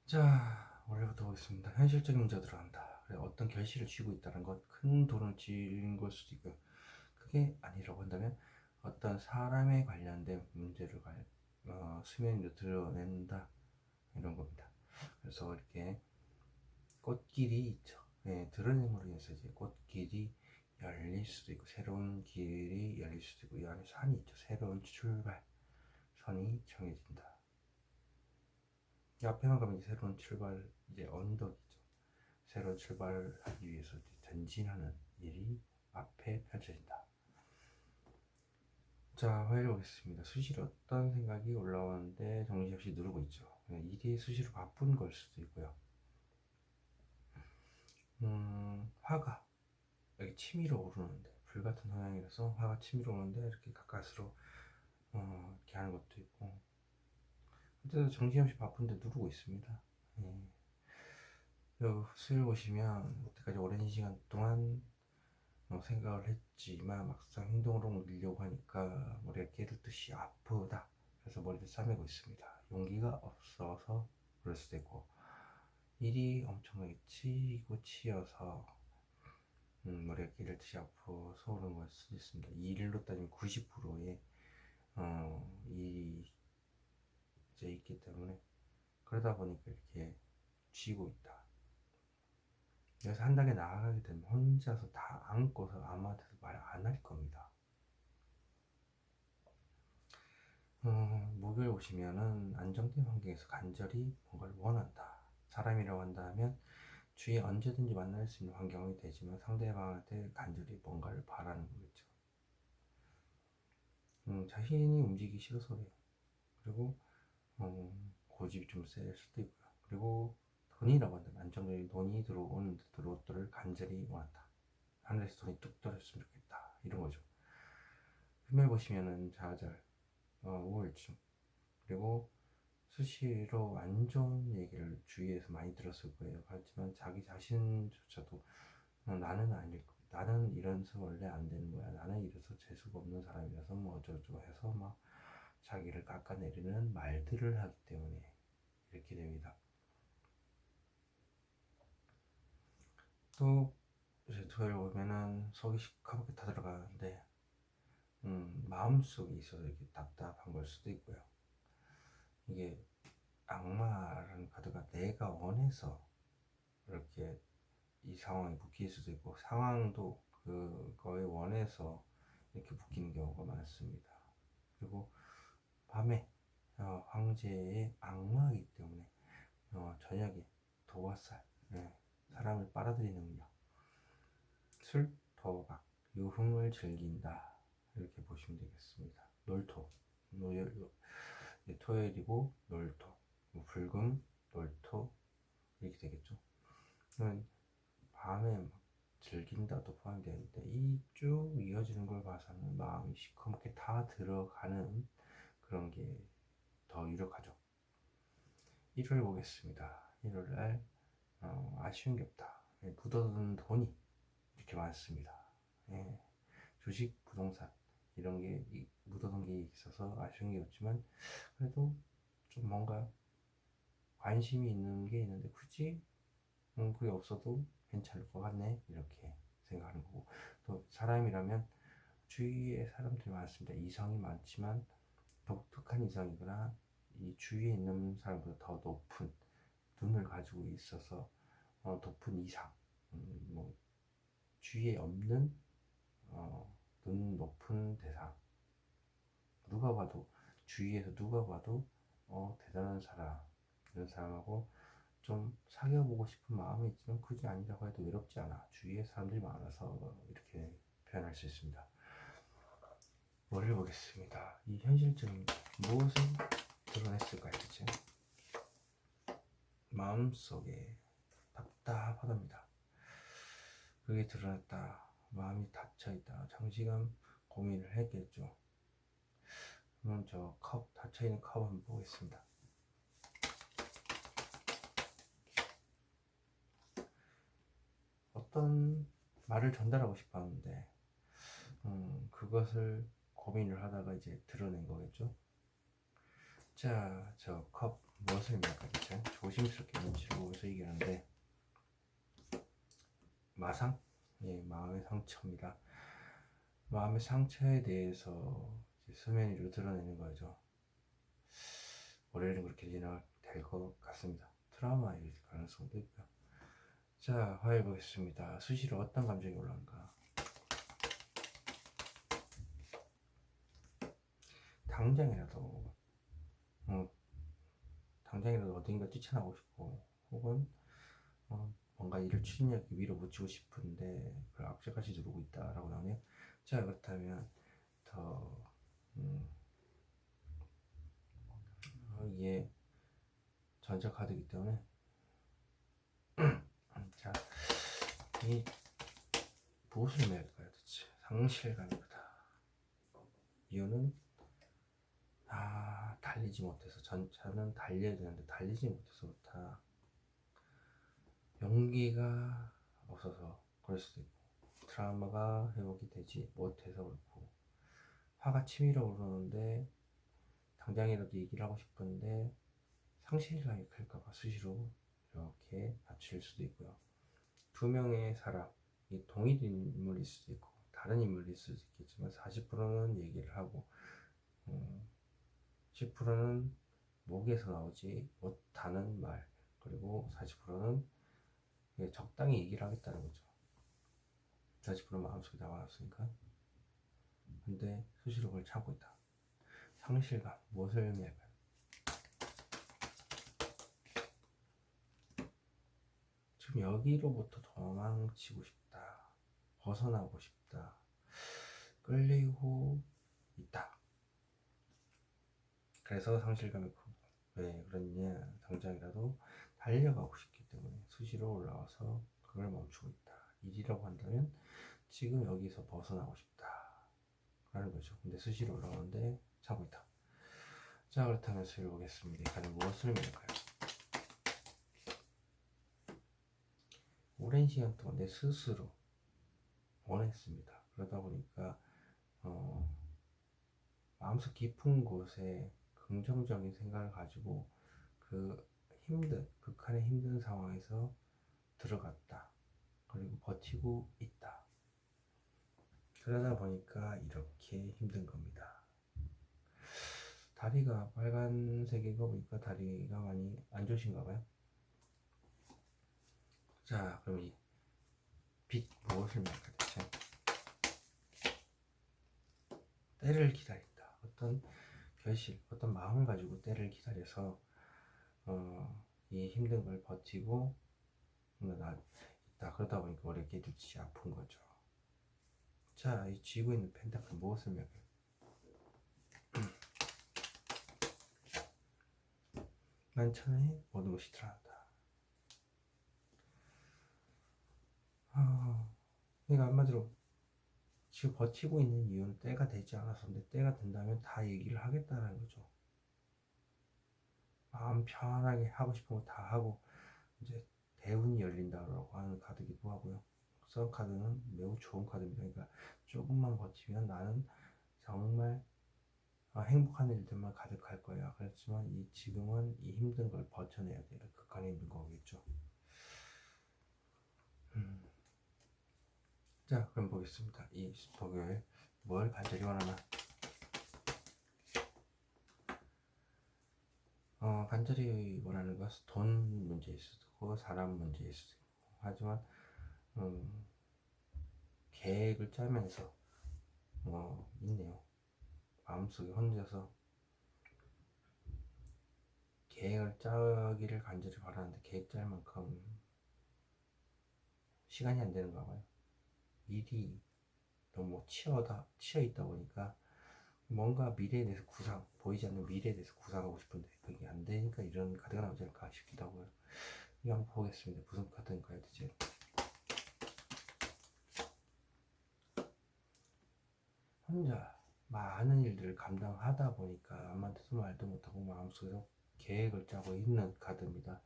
자, 원래부터 보겠습니다. 현실적인 문제가 들어간다. 어떤 결실을 쥐고 있다는 것, 큰 돈을 쥐는 걸 수도 있고요. 그게 아니라고 한다면 어떤 사람에 관련된 문제를 수면 위로 드러낸다 이런 겁니다. 그래서 이렇게 꽃길이 있죠. 네, 드러냄으로 인해서 이제 꽃길이 열릴 수도 있고 새로운 길이 열릴 수도 있고 이 안에 산이 있죠. 새로운 출발 선이 정해진다. 이 앞에만 가면 이제 새로운 출발, 이제 언덕이죠. 새로운 출발하기 위해서 전진하는 일이 앞에 펼쳐진다. 자, 화요일 보겠습니다. 수시로 어떤 생각이 올라오는데 정신없이 누르고 있죠. 일이 수시로 바쁜 걸 수도 있고요. 화가 여기 치밀어 오르는데, 불같은 성향이라서 화가 치밀어 오르는데 이렇게 가까스로 이렇게 하는 것도 있고, 그때도 정신없이 바쁜데 누르고 있습니다. 수요일 보시면 그때까지 오랜 시간 동안 생각을 했지만 막상 행동으로 옮기려고 하니까 머리가 깨를 듯이 아프다. 그래서 머리를 싸매고 있습니다. 용기가 없어서 그럴 수도 있고, 일이 엄청나게 치이고 치여서 머리가 깨를 듯이 아파서 그런 걸 수도 있습니다. 이 일로 따지면 90%의 일이 이제 있기 때문에, 그러다 보니까 이렇게 쥐고 있다. 그래서 한 단계 나아가게 되면 혼자서 다 안고서 아무한테도 말 안 할 겁니다. 목요일 오시면은 안정된 환경에서 간절히 뭔가를 원한다. 사람이라고 한다면 주위에 언제든지 만날 수 있는 환경이 되지만 상대방한테 간절히 뭔가를 바라는 거겠죠. 자신이 움직이기 싫어서 그래요. 그리고 고집이 좀 셀 수도 있고요. 그리고 돈이라고 한다면 안정적인 돈이 들어오는 것들을 간절히 원한다. 하늘에서 돈이 뚝 떨어졌으면 좋겠다. 이런 거죠. 금요일 보시면은 좌절, 우울증, 그리고 수시로 안 좋은 얘기를 주위에서 많이 들었을 거예요. 하지만 자기 자신조차도 나는 아닐 거, 나는 이래서 원래 안 되는 거야, 나는 이래서 재수가 없는 사람이라서 뭐 어쩌고 해서 막 자기를 깎아내리는 말들을 하기 때문에 이렇게 됩니다. 또 이제 토요일 보면은 속이 시커멓게 타들어가는데 마음속에 있어서 이렇게 답답한 걸 수도 있고요. 이게 악마라는 카드가 내가 원해서 이렇게 이 상황에 묶일 수도 있고, 상황도 그거에 원해서 이렇게 묶이는 경우가 많습니다. 그리고 밤에 황제의 악마이기 때문에 저녁에 도화살, 사람을 빨아들이는 능력, 술, 도박, 유흥을 즐긴다 이렇게 보시면 되겠습니다. 놀토, 토요일이고 놀토, 불금, 놀토 이렇게 되겠죠. 그러면 밤에 막 즐긴다도 포함이 되는데 이 쭉 이어지는 걸 봐서는 마음이 시커멓게 다 들어가는 그런 게 더 유력하죠. 일요일 보겠습니다. 일요일날 아쉬운 게 없다. 묻어두는 돈이 이렇게 많습니다. 주식, 부동산 이런 게 묻어둔 게 있어서 아쉬운 게 없지만, 그래도 좀 뭔가 관심이 있는 게 있는데 굳이 그게 없어도 괜찮을 것 같네 이렇게 생각하는 거고, 또 사람이라면 주위에 사람들이 많습니다. 이성이 많지만 독특한 이성이거나 이 주위에 있는 사람보다 더 높은 눈을 가지고 있어서 높은 이상, 뭐 주위에 없는 눈 높은 대상, 누가 봐도, 주위에서 누가 봐도 대단한 사람, 이런 사람하고 좀 사귀어보고 싶은 마음이 있지만 굳이 아니라고 해도 외롭지 않아. 주위에 사람들이 많아서 이렇게 표현할 수 있습니다. 뭐를 보겠습니다. 이 현실적인 무엇을 드러냈을까요? 그치? 마음속에 답답하답니다. 그게 드러났다. 마음이 닫혀있다. 장시간 고민을 했겠죠. 그럼 저 컵, 닫혀있는 컵 한번 보겠습니다. 어떤 말을 전달하고 싶었는데 그것을 고민을 하다가 이제 드러낸 거겠죠. 자, 저 컵 무엇을 의미할까요? 조심스럽게 눈치를 보면서 얘기하는데 마상? 예, 마음의 상처입니다. 마음의 상처에 대해서 수면 위로 드러내는 거죠. 올해는 그렇게 진행될 것 같습니다. 트라우마일 가능성도 있고요. 자, 화해 보겠습니다. 수시로 어떤 감정이 올라온가? 당장이라도 어딘가 뛰쳐나오고 싶고, 혹은 뭔가 이를 추진력 밀어붙이고 싶은데 그걸 악재까지 누르고 있다라고 나오네요. 자, 그렇다면 더 이게 전자 카드이기 때문에 자, 이 무엇을 낼까요? 대체 상실감이다. 이유는 달리지 못해서, 전차는 달려야 되는데 달리지 못해서 그렇다. 용기가 없어서 그럴 수도 있고, 트라우마가 회복이 되지 못해서 그렇고, 화가 치밀어 오르는데 당장이라도 얘기를 하고 싶은데 상실감이 클까봐 수시로 이렇게 받칠 수도 있고요. 두 명의 사람, 이 동일 인물일 수도 있고 다른 인물일 수도 있겠지만 40%는 얘기를 하고 10%는 목에서 나오지 못하는 말, 그리고 40%는 적당히 얘기를 하겠다는 거죠. 40%는 마음속에 나와놨으니까. 근데 수시로 그걸 참고 있다. 상실감, 무엇을 의미할까요? 지금 여기로부터 도망치고 싶다, 벗어나고 싶다, 끌리고 있다. 그래서 상실감이 크고, 왜 그러냐, 당장이라도 달려가고 싶기 때문에 수시로 올라와서 그걸 멈추고 있다. 일이라고 한다면 지금 여기서 벗어나고 싶다 라는 거죠. 근데 수시로 올라오는데 참고 있다. 자, 그렇다면 수를 보겠습니다. 이카는 무엇을 의미할까요? 오랜 시간 동안 내 스스로 원했습니다. 그러다 보니까 마음속 깊은 곳에 긍정적인 생각을 가지고 그 극한의 힘든 상황에서 들어갔다. 그리고 버티고 있다. 그러다 보니까 이렇게 힘든 겁니다. 다리가 빨간색인 거 보니까 다리가 많이 안 좋으신가 봐요. 자, 그럼 이 빛 무엇을 말할까 대체? 때를 기다린다. 어떤 결실, 어떤 마음을 가지고 때를 기다려서 이 힘든 걸 버티고 있다. 그러다 보니까 어렵게 눈치 아픈 거죠. 자, 이 쥐고 있는 펜타클 무엇을 말할까요? 만천에 모든 것이 드러난다. 그러니까 한마디로 지금 버티고 있는 이유는 때가 되지 않았었는데 때가 된다면 다 얘기를 하겠다는 거죠. 마음 편하게 하고 싶은 거 다 하고 이제 대운이 열린다고 하는 카드기도 하고요. 선 카드는 매우 좋은 카드입니다. 그러니까 조금만 버티면 나는 정말 행복한 일들만 가득할 거야. 그렇지만 지금은 이 힘든 걸 버텨내야 돼요. 극한의 힘든 거겠죠. 자, 그럼 보겠습니다. 이 목요일 뭘 간절히 원하나? 간절히 원하는 것은 돈 문제일 수도 있고 사람 문제일 수도 있고, 하지만 계획을 짜면서 있네요. 마음속에 혼자서 계획을 짜기를 간절히 바라는데 계획 짤 만큼 시간이 안 되는가 봐요. 일이 너무 치여 있다 보니까 뭔가 미래에 대해서 보이지 않는 미래에 대해서 구상하고 싶은데 그게 안 되니까 이런 카드가 나오지 않을까 싶기도 하고요. 이거 한번 보겠습니다. 무슨 카드인가요, 대체? 혼자 많은 일들을 감당하다 보니까 아무한테도 말도 못하고 마음속에서 계획을 짜고 있는 카드입니다.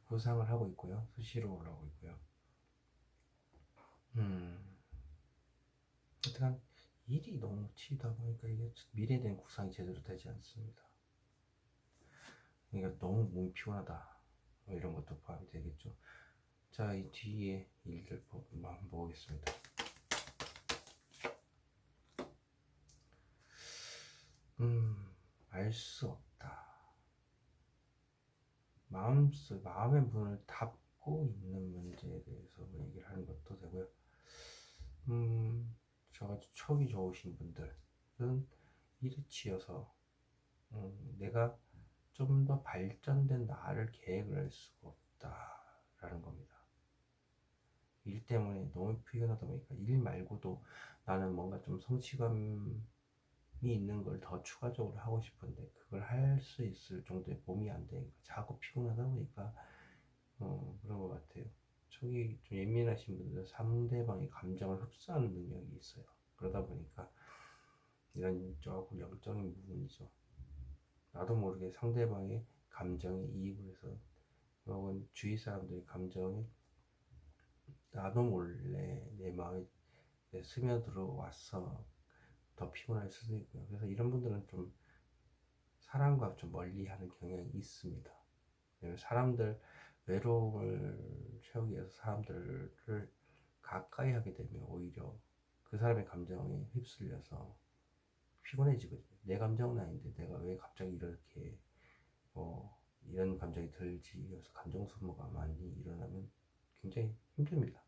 구상을 하고 있고요. 수시로 올라오고 있고요. 하여튼 일이 너무 치이다 보니까 이게 미래에 대한 구상이 제대로 되지 않습니다. 그러니까 너무 몸이 피곤하다 뭐 이런 것도 포함이 되겠죠. 자, 이 뒤에 일들 한번 보겠습니다. 알 수 없다. 마음의 문을 닫고 있는 문제에 대해서 얘기를 하는 것도 되고요. 저같이 촉이 좋으신 분들은 일에 치여서 내가 좀 더 발전된 나를 계획을 할 수가 없다라는 겁니다. 일 때문에 너무 피곤하다 보니까 일 말고도 나는 뭔가 좀 성취감이 있는 걸 더 추가적으로 하고 싶은데 그걸 할 수 있을 정도의 몸이 안 되니까 자꾸 피곤하다 보니까 그런 것 같아요. 촉이 좀 예민하신 분들은 상대방의 감정을 흡수하는 능력이 있어요. 그러다 보니까 이런 조금 영적인 부분이죠. 나도 모르게 상대방의 감정에 이입을 해서 혹은 주위 사람들의 감정에 나도 몰래 내 마음에 스며들어 와서 더 피곤할 수도 있고요. 그래서 이런 분들은 좀 사람과 좀 멀리하는 경향이 있습니다. 사람들 외로움을 채우기 위해서 사람들을 가까이 하게 되면 오히려 그 사람의 감정에 휩쓸려서 피곤해지거든요. 내 감정은 아닌데 내가 왜 갑자기 이렇게 이런 감정이 들지? 그래서 감정 소모가 많이 일어나면 굉장히 힘듭니다.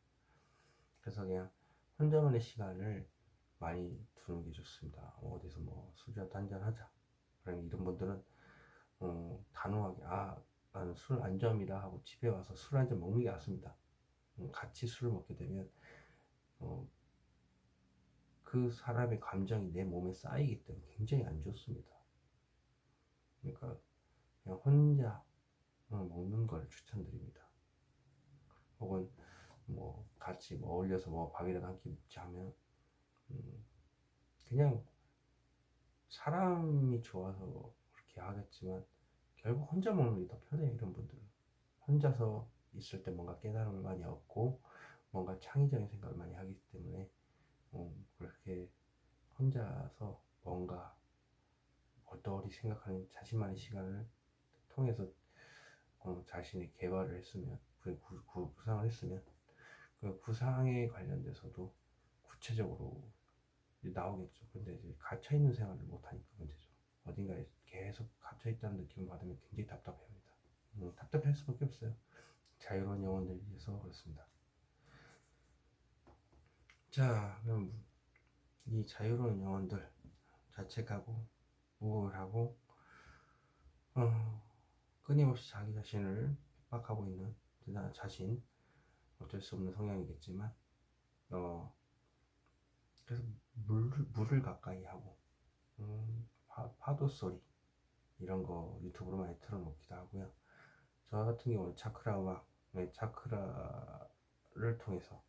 그래서 그냥 혼자만의 시간을 많이 두는 게 좋습니다. 어디서 뭐 술이라도 한잔 하자. 그럼 이런 분들은 단호하게 나는 술 안 좋아합니다 하고 집에 와서 술 한 잔 먹는 게 낫습니다. 같이 술을 먹게 되면 그 사람의 감정이 내 몸에 쌓이기 때문에 굉장히 안 좋습니다. 그러니까 그냥 혼자 먹는 걸 추천드립니다. 혹은 뭐 같이 뭐 어울려서 뭐 밥이라도 한 끼 먹자 하면 그냥 사람이 좋아서 그렇게 하겠지만 결국 혼자 먹는 게 더 편해요. 이런 분들은 혼자서 있을 때 뭔가 깨달음을 많이 얻고 뭔가 창의적인 생각을 많이 하기 때문에 그렇게 혼자서 뭔가 어떠리 생각하는 자신만의 시간을 통해서 자신의 개발을 했으면 구상을 했으면 그 구상에 관련돼서도 구체적으로 나오겠죠. 근데 이제 갇혀있는 생활을 못하니까 문제죠. 어딘가에 계속 갇혀있다는 느낌을 받으면 굉장히 답답해합니다. 답답할 수밖에 없어요. 자유로운 영혼들을 위해서 그렇습니다. 자, 그럼 이 자유로운 영혼들 자책하고 우울하고 끊임없이 자기 자신을 핍박하고 있는 대단한 자신, 어쩔 수 없는 성향이겠지만 그래서 물을 가까이 하고 파도 소리 이런 거 유튜브로 많이 틀어놓기도 하고요. 저 같은 경우는 차크라 음악, 차크라를 통해서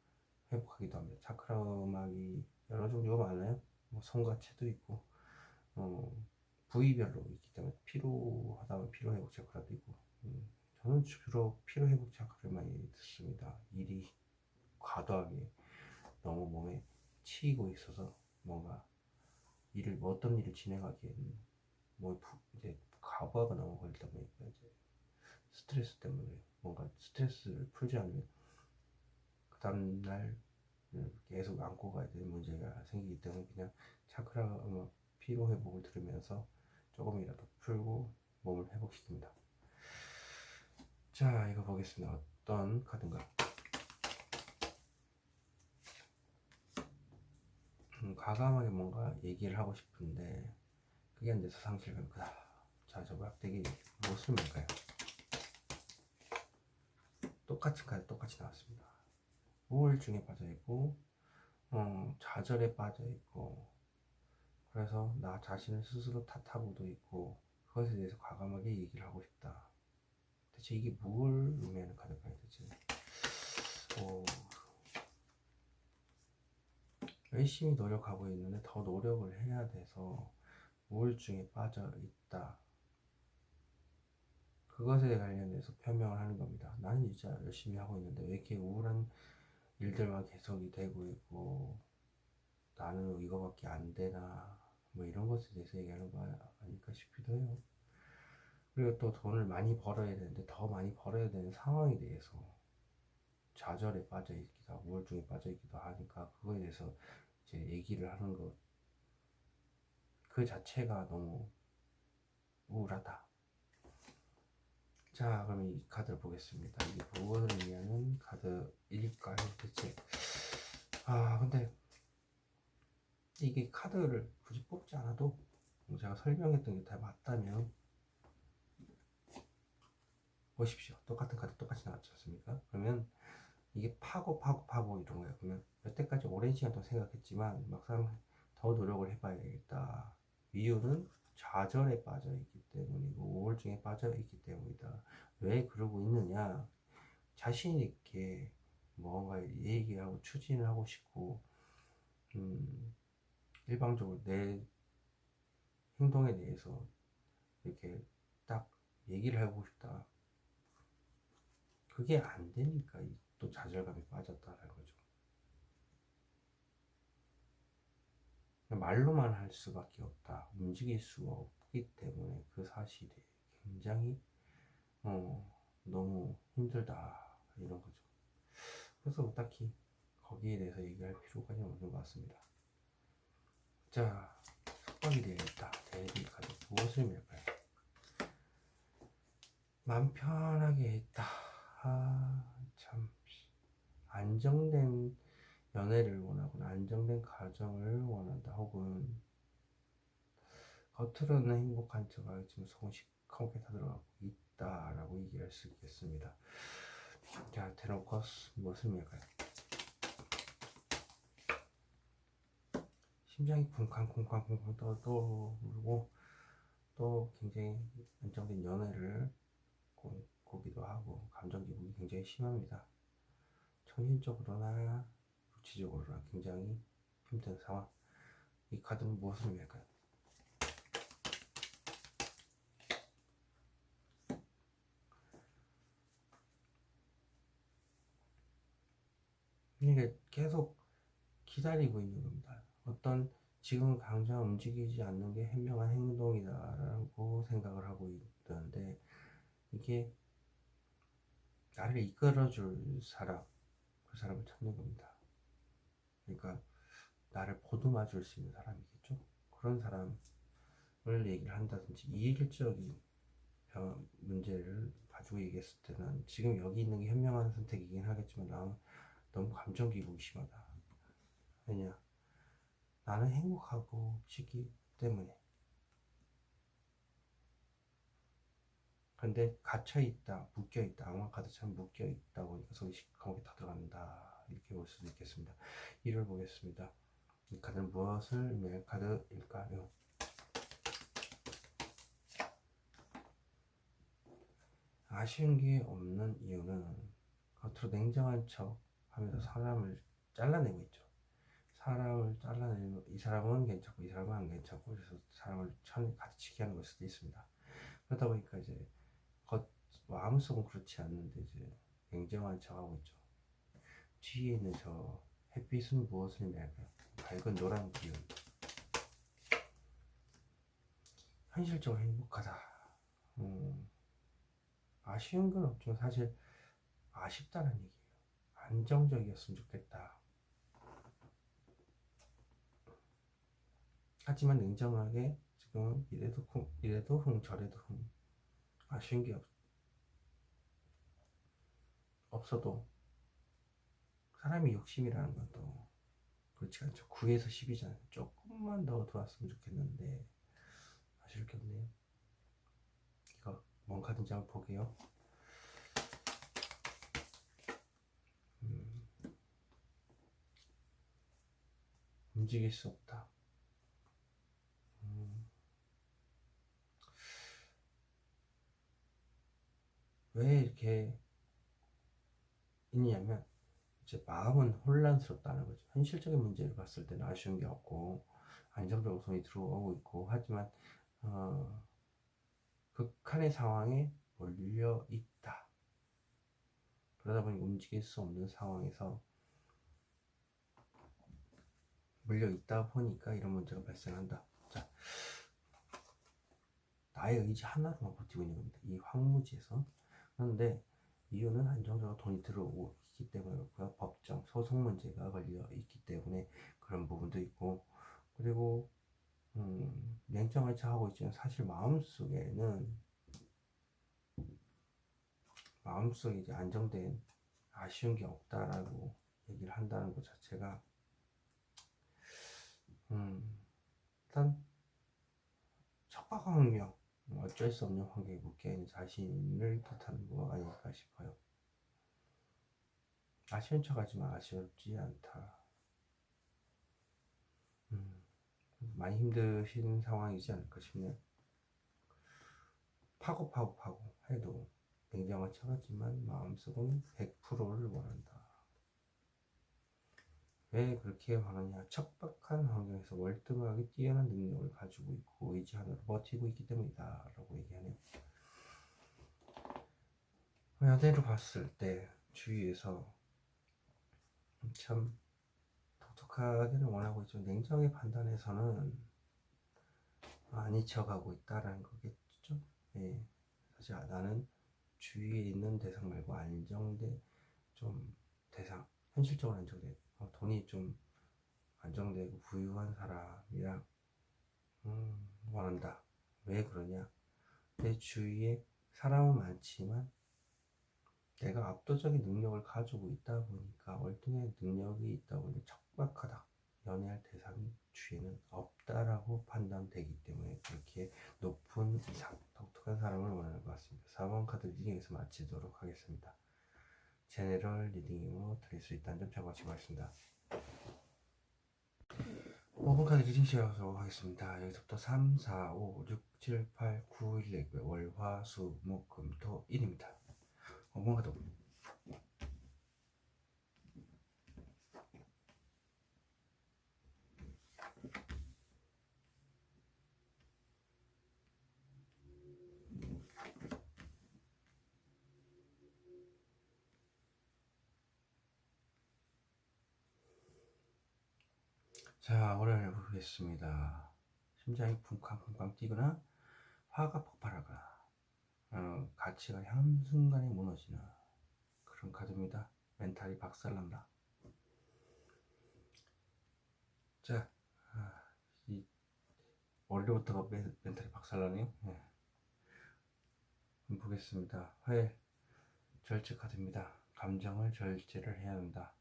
회복하기도 합니다. 차크라 음악이 여러 종류가 많아요. 뭐 성가체도 있고 부위별로 있기 때문에 피로하다면 피로 회복 차크라도 있고 저는 주로 피로 회복 차크라를 많이 듣습니다. 일이 과도하게 너무 몸에 치이고 있어서 뭔가 어떤 일을 진행하기에는 뭐 이제 과부하가 너무 걸리다 보니까 이제 스트레스 때문에 뭔가 스트레스를 풀지 않으면 그 다음날 계속 안고 가야 되는 문제가 생기기 때문에 그냥 차크라 음악 피로 회복을 들으면서 조금이라도 풀고 몸을 회복시킵니다. 자, 이거 보겠습니다. 어떤 카드인가? 과감하게 뭔가 얘기를 하고 싶은데 그게 안 돼서 상실감이 크다. 자, 저 막대기 무엇을 말까요? 똑같은 카드 똑같이 나왔습니다. 우울증에 빠져있고 좌절에 빠져있고, 그래서 나 자신을 스스로 탓하고도 있고, 그것에 대해서 과감하게 얘기를 하고 싶다. 대체 이게 뭘 의미하는 카드일까요? 대체 열심히 노력하고 있는데 더 노력을 해야 돼서 우울증에 빠져 있다. 그것에 관련해서 표명을 하는 겁니다. 나는 진짜 열심히 하고 있는데 왜 이렇게 우울한 일들만 계속이 되고 있고, 나는 이거밖에 안 되나, 뭐 이런 것에 대해서 얘기하는 거 아닐까 싶기도 해요. 그리고 또 돈을 많이 벌어야 되는데 더 많이 벌어야 되는 상황에 대해서 좌절에 빠져 있기도 하고 우울증에 빠져 있기도 하니까, 그거에 대해서 이제 얘기를 하는 것 그 자체가 너무 우울하다. 자, 그럼 이 카드를 보겠습니다. 이게 무엇을 의미하는 카드일까요, 대체? 근데 이게 카드를 굳이 뽑지 않아도 제가 설명했던 게 다 맞다면, 보십시오. 똑같은 카드 똑같이 나왔지 않습니까? 그러면 이게 파고 이런 거예요. 그러면 여태까지 오랜 시간 동안 생각했지만 막상 더 노력을 해봐야겠다. 이유는 좌절에 빠져 있기 때문이고 우울증에 빠져 있기 때문이다. 왜 그러고 있느냐? 자신 있게 뭔가 얘기하고 추진을 하고 싶고, 일방적으로 내 행동에 대해서 이렇게 딱 얘기를 하고 싶다. 그게 안 되니까 또 좌절감에 빠졌다는 거죠. 말로만 할 수밖에 없다. 움직일 수가 없기 때문에 그 사실이 굉장히 너무 힘들다, 이런 거죠. 그래서 딱히 거기에 대해서 얘기할 필요까지는 없는 것 같습니다. 자, 속박이 되어있다. 대리 카드 무엇을 의미할까요? 맘 편하게 있다. 참, 안정된 연애를 원하거나 안정된 가정을 원한다. 혹은 겉으로는 행복한 척하지만 속은 시커멓게 타들어가고 있다라고 얘기할 수 있겠습니다. 자, 대놓고 무엇을 의미할까요? 심장이 쿵쾅쿵쾅 떠오르고, 또 굉장히 안정된 연애를 꾸기도 하고 감정 기복이 굉장히 심합니다. 정신적으로나 육체적으로나 굉장히 힘든 상황. 이 카드는 무엇을 의미할까요? 이게 계속 기다리고 있는 겁니다. 어떤 지금 당장 움직이지 않는 게 현명한 행동이다라고 생각을 하고 있는데, 이게 나를 이끌어줄 사람, 그 사람을 찾는 겁니다. 그러니까 나를 보듬어줄 수 있는 사람이겠죠. 그런 사람을 얘기를 한다든지, 이일적인 문제를 가지고 얘기했을 때는 지금 여기 있는 게 현명한 선택이긴 하겠지만 나는 너무 감정 기복이 심하다. 왜냐? 나는 행복하고 싶기 때문에. 근데 갇혀있다, 묶여있다, 악마 카드처럼 묶여있다 보니까 속이 시커멓게 타들어간다, 이렇게 볼 수도 있겠습니다. 이를 보겠습니다. 이 카드는 무엇을 의미할 카드일까요? 아쉬운 게 없는 이유는 겉으로 냉정한 척 하면서 사람을 잘라내고 있죠. 사람을 잘라내면 이 사람은 괜찮고 이 사람은 안 괜찮고, 그래서 사람을 가지치기 하는 걸 수도 있습니다. 그러다 보니까 이제 마음속은 그렇지 않는데 이제 냉정한 척 하고 있죠. 뒤에 있는 저 햇빛은 무엇을 의미할까요? 밝은 노란 기운. 현실적으로 행복하다. 아쉬운 건 없지만 사실 아쉽다는 얘기예요. 안정적이었으면 좋겠다. 하지만 냉정하게 지금 이래도 흥 저래도 흥, 아쉬운 게 없어도 사람이 욕심이라는 건 또 그렇지 않죠. 9에서 10이잖아요. 조금만 더 들어왔으면 좋겠는데 하실 게 없네요. 이거 뭔 카드인지 한번 보게요. 움직일 수 없다. 왜 이렇게 있냐면 이제 마음은 혼란스럽다는 거죠. 현실적인 문제를 봤을 때는 아쉬운 게 없고 안정적으로 돈이 들어오고 있고 하지만 극한의 상황에 몰려 있다. 그러다 보니 움직일 수 없는 상황에서 몰려 있다 보니까 이런 문제가 발생한다. 자, 나의 의지 하나로만 버티고 있는 겁니다. 이 황무지에서. 그런데 이유는 안정적으로 돈이 들어오고 있기 때문에 그렇고요. 법정, 소송 문제가 걸려 있기 때문에 그런 부분도 있고, 그리고 냉정을 차하고 있지만 사실 마음속에 이제 안정된 아쉬운 게 없다라고 얘기를 한다는 것 자체가 일단 척박한 어쩔 수 없는 환경에 묶여있는 자신을 뜻하는 거 아닐까 싶어요. 아쉬운 척하지만 아쉬웠지 않다. 많이 힘드신 상황이지 않을까 싶네요. 파고 해도 냉정한 척하지만 마음속은 100%를 원한다. 왜 그렇게 하느냐? 척박한 환경에서 월등하게 뛰어난 능력을 가지고 있고 의지 하나로 버티고 있기 때문이다 라고 얘기하네요. 연애로 봤을 때 주위에서 참 독특하게는 원하고 있지만 냉정히 판단해서는 아닌 척하고 있다라는 거겠죠. 예. 사실 나는 주위에 있는 대상 말고 안정돼 좀 대상 현실적으로 안정돼 돈이 좀 안정되고 부유한 사람이랑 원한다. 왜 그러냐? 내 주위에 사람은 많지만 내가 압도적인 능력을 가지고 있다 보니까 월등한 능력이 있다 보니 척박하다. 연애할 대상이 주위에는 없다라고 판단되기 때문에 그렇게 높은 이상 독특한 사람을 원하는 것 같습니다. 4번 카드 리딩에서 마치도록 하겠습니다. 제네럴 리딩으로 드릴 수 있다는 점 참고하시기 바랍니다. 5번 카드 리딩 시작하도록 하겠습니다. 여기서부터 3, 4, 5, 6, 7, 8, 9, 1, 2, 월, 화, 수, 목, 금, 토, 일입니다. 5번 카드 자, 오늘 보겠습니다. 심장이 쿵쾅쿵쾅 뛰거나 화가 폭발하거나 가치가 한순간에 무너지는 그런 카드입니다. 멘탈이 박살난다. 자, 이 원래부터가 멘탈이 박살나네요. 네. 보겠습니다. 회 절제 카드입니다. 감정을 절제를 해야 한다.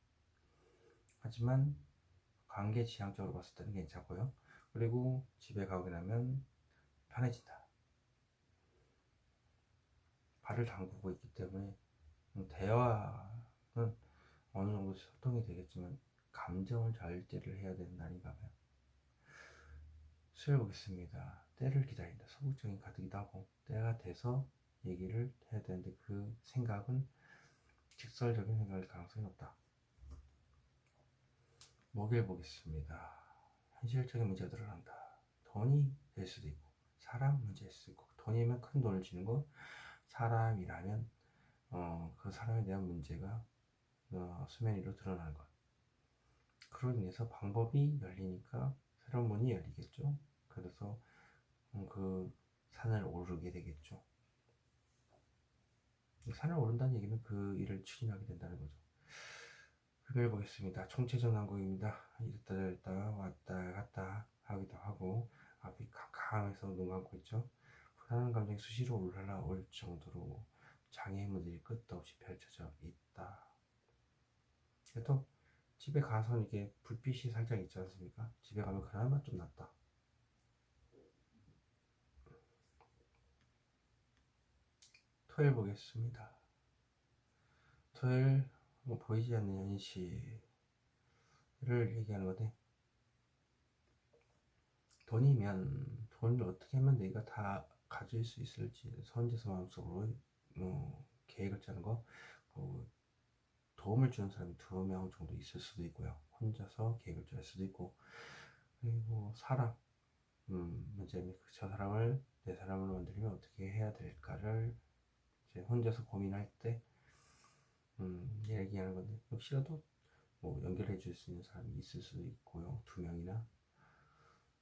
하지만 관계 지향적으로 봤을 때는 괜찮고요. 그리고 집에 가고 나면 편해진다. 발을 담그고 있기 때문에 대화는 어느 정도 소통이 되겠지만 감정을 절제를 해야 되는 날인가 봐요. 수요일 보겠습니다. 때를 기다린다. 소극적인 카드기도 하고 때가 돼서 얘기를 해야 되는데 그 생각은 직설적인 생각일 가능성이 높다. 목요일 보겠습니다. 현실적인 문제가 드러난다. 돈이 될 수도 있고 사람 문제일 수도 있고 돈이면 큰 돈을 주는 거 사람이라면 그 사람에 대한 문제가 수면 위로 드러나는 것. 그로 인해서 방법이 열리니까 새로운 문이 열리겠죠. 그래서 그 산을 오르게 되겠죠. 산을 오른다는 얘기는 그 일을 추진하게 된다는 거죠. 금요일 보겠습니다. 총체적 난국입니다. 이랬다 저랬다 왔다 갔다 하기도 하고 앞이 캄캄해서 눈 감고 있죠. 불안한 감정이 수시로 올라올 정도로 장애물들이 끝도 없이 펼쳐져 있다. 그래도 집에 가서 이게 불빛이 살짝 있지 않습니까? 집에 가면 그나마 좀 낫다. 토요일 보겠습니다. 토요일 뭐 보이지 않는 현실을 얘기하는 건데, 돈이면 돈을 어떻게 하면 내가 다 가질 수 있을지 혼자서 마음속으로 계획을 짜는 거, 뭐 도움을 주는 사람이 2명 정도 있을 수도 있고요. 혼자서 계획을 짤 수도 있고, 그리고 사람, 문제는 저 사람을 내 사람으로 만들려면 어떻게 해야 될까를 이제 혼자서 고민할 때 얘기하는 건데, 혹시라도 뭐 연결해 줄 수 있는 사람이 있을 수도 있고요. 2명이나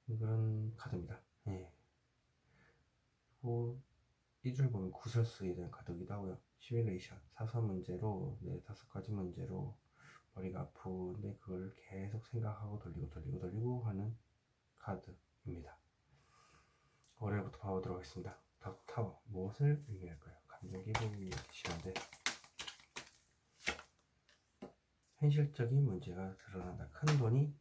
그런 카드입니다. 예. 그리고 이줄 보면 구설수에 대한 카드이기도 하고요. 시뮬레이션, 사선 문제로 5가지 문제로 머리가 아픈데 그걸 계속 생각하고 돌리고 하는 카드입니다. 월요일부터 봐보도록 하겠습니다. 닥타워, 무엇을 의미할까요? 감정 기복이 계시는데, 현실적인 문제가 드러난다. 큰 돈이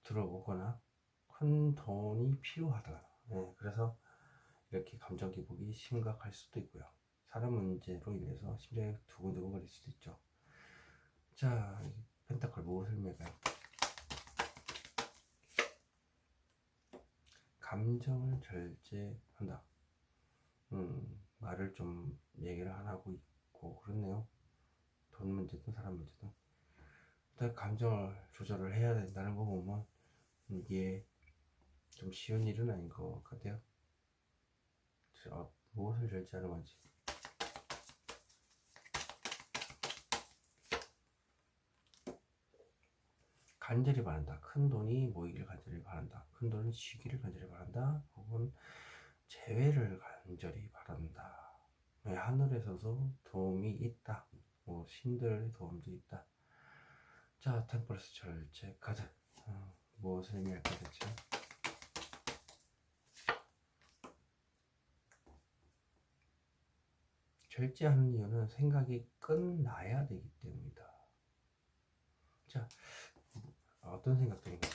들어오거나 큰 돈이 필요하다. 네, 그래서 이렇게 감정 기복이 심각할 수도 있고요. 사람 문제로 인해서 심장이 두근두근 거릴 수도 있죠. 자, 펜타클 무엇을 의미할까요? 감정을 절제한다. 말을 좀 얘기를 안 하고 있고 그렇네요. 돈 문제든 사람 문제든 일단 감정을 조절을 해야 된다는 거 보면 이게 좀 쉬운 일은 아닌 것 같아요. 무엇을 절제하는 건지. 간절히 바란다. 큰 돈이 모이기를 간절히 바란다. 큰 돈은 쉬기를 간절히 바란다. 혹은 재회를 간절히 바란다. 하늘에서도 도움이 있다. 뭐 신들의 도움도 있다. 자, 템퍼러스 절제 카드. 무엇을 의미할까 대체? 절제하는 이유는 생각이 끝나야 되기 때문이다. 자, 어떤 생각들인가?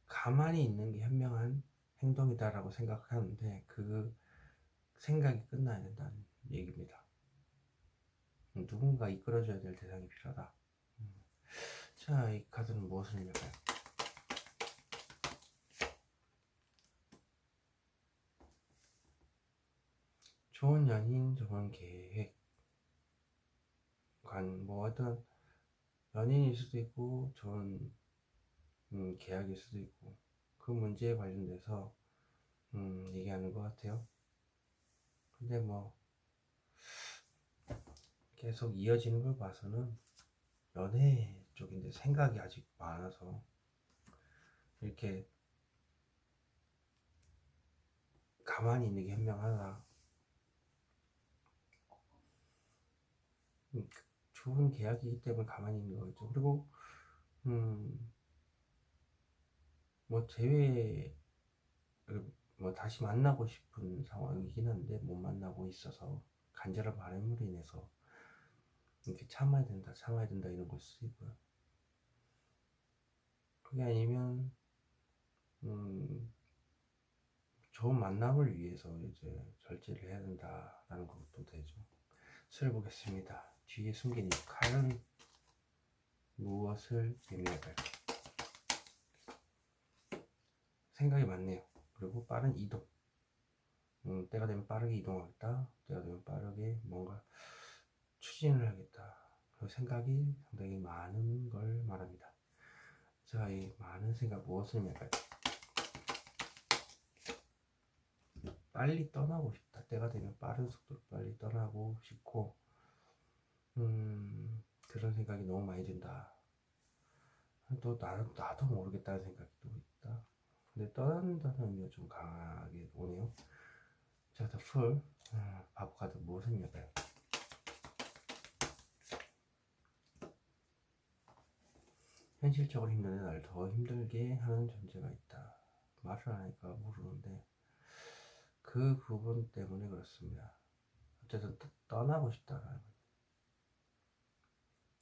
가만히 있는 게 현명한 행동이다라고 생각하는데 그 생각이 끝나야 된다는 얘기입니다. 누군가 이끌어줘야 될 대상이 필요하다. 자, 이 카드는 무엇을 의미할까요? 좋은 연인, 좋은 계획, 뭐 어떤 연인일 수도 있고 좋은 계약일 수도 있고 그 문제에 관련돼서 얘기하는 것 같아요. 근데 뭐 계속 이어지는 걸 봐서는 연애 쪽인데 생각이 아직 많아서 이렇게 가만히 있는 게 현명하다. 좋은 계약이기 때문에 가만히 있는 거겠죠. 그리고 뭐 재회 뭐 다시 만나고 싶은 상황이긴 한데 못 만나고 있어서 간절한 바람으로 인해서 이렇게 참아야 된다 이런 걸 수도 있고요. 그게 아니면 좋은 만남을 위해서 이제 절제를 해야 된다라는 것도 되죠. 수를 보겠습니다. 뒤에 숨긴 이 칼은 무엇을 의미할까요? 생각이 많네요. 그리고 빠른 이동. 때가 되면 빠르게 이동하겠다. 때가 되면 빠르게 뭔가 추진을 하겠다. 그 생각이 상당히 많은 걸 말합니다. 자, 이 많은 생각 무엇을 의미할까요? 빨리 떠나고 싶다. 때가 되면 빠른 속도로 빨리 떠나고 싶고, 그런 생각이 너무 많이 든다. 또 나도 모르겠다는 생각이 또 있다. 근데 떠난다는 의미가 좀 강하게 오네요. 자, The Fool. 바보 카드 무엇을 의미할까요? 현실적으로 힘든데 날 더 힘들게 하는 존재가 있다. 말을 안 하니까 모르는데 그 부분 때문에 그렇습니다. 어쨌든 떠나고 싶다라는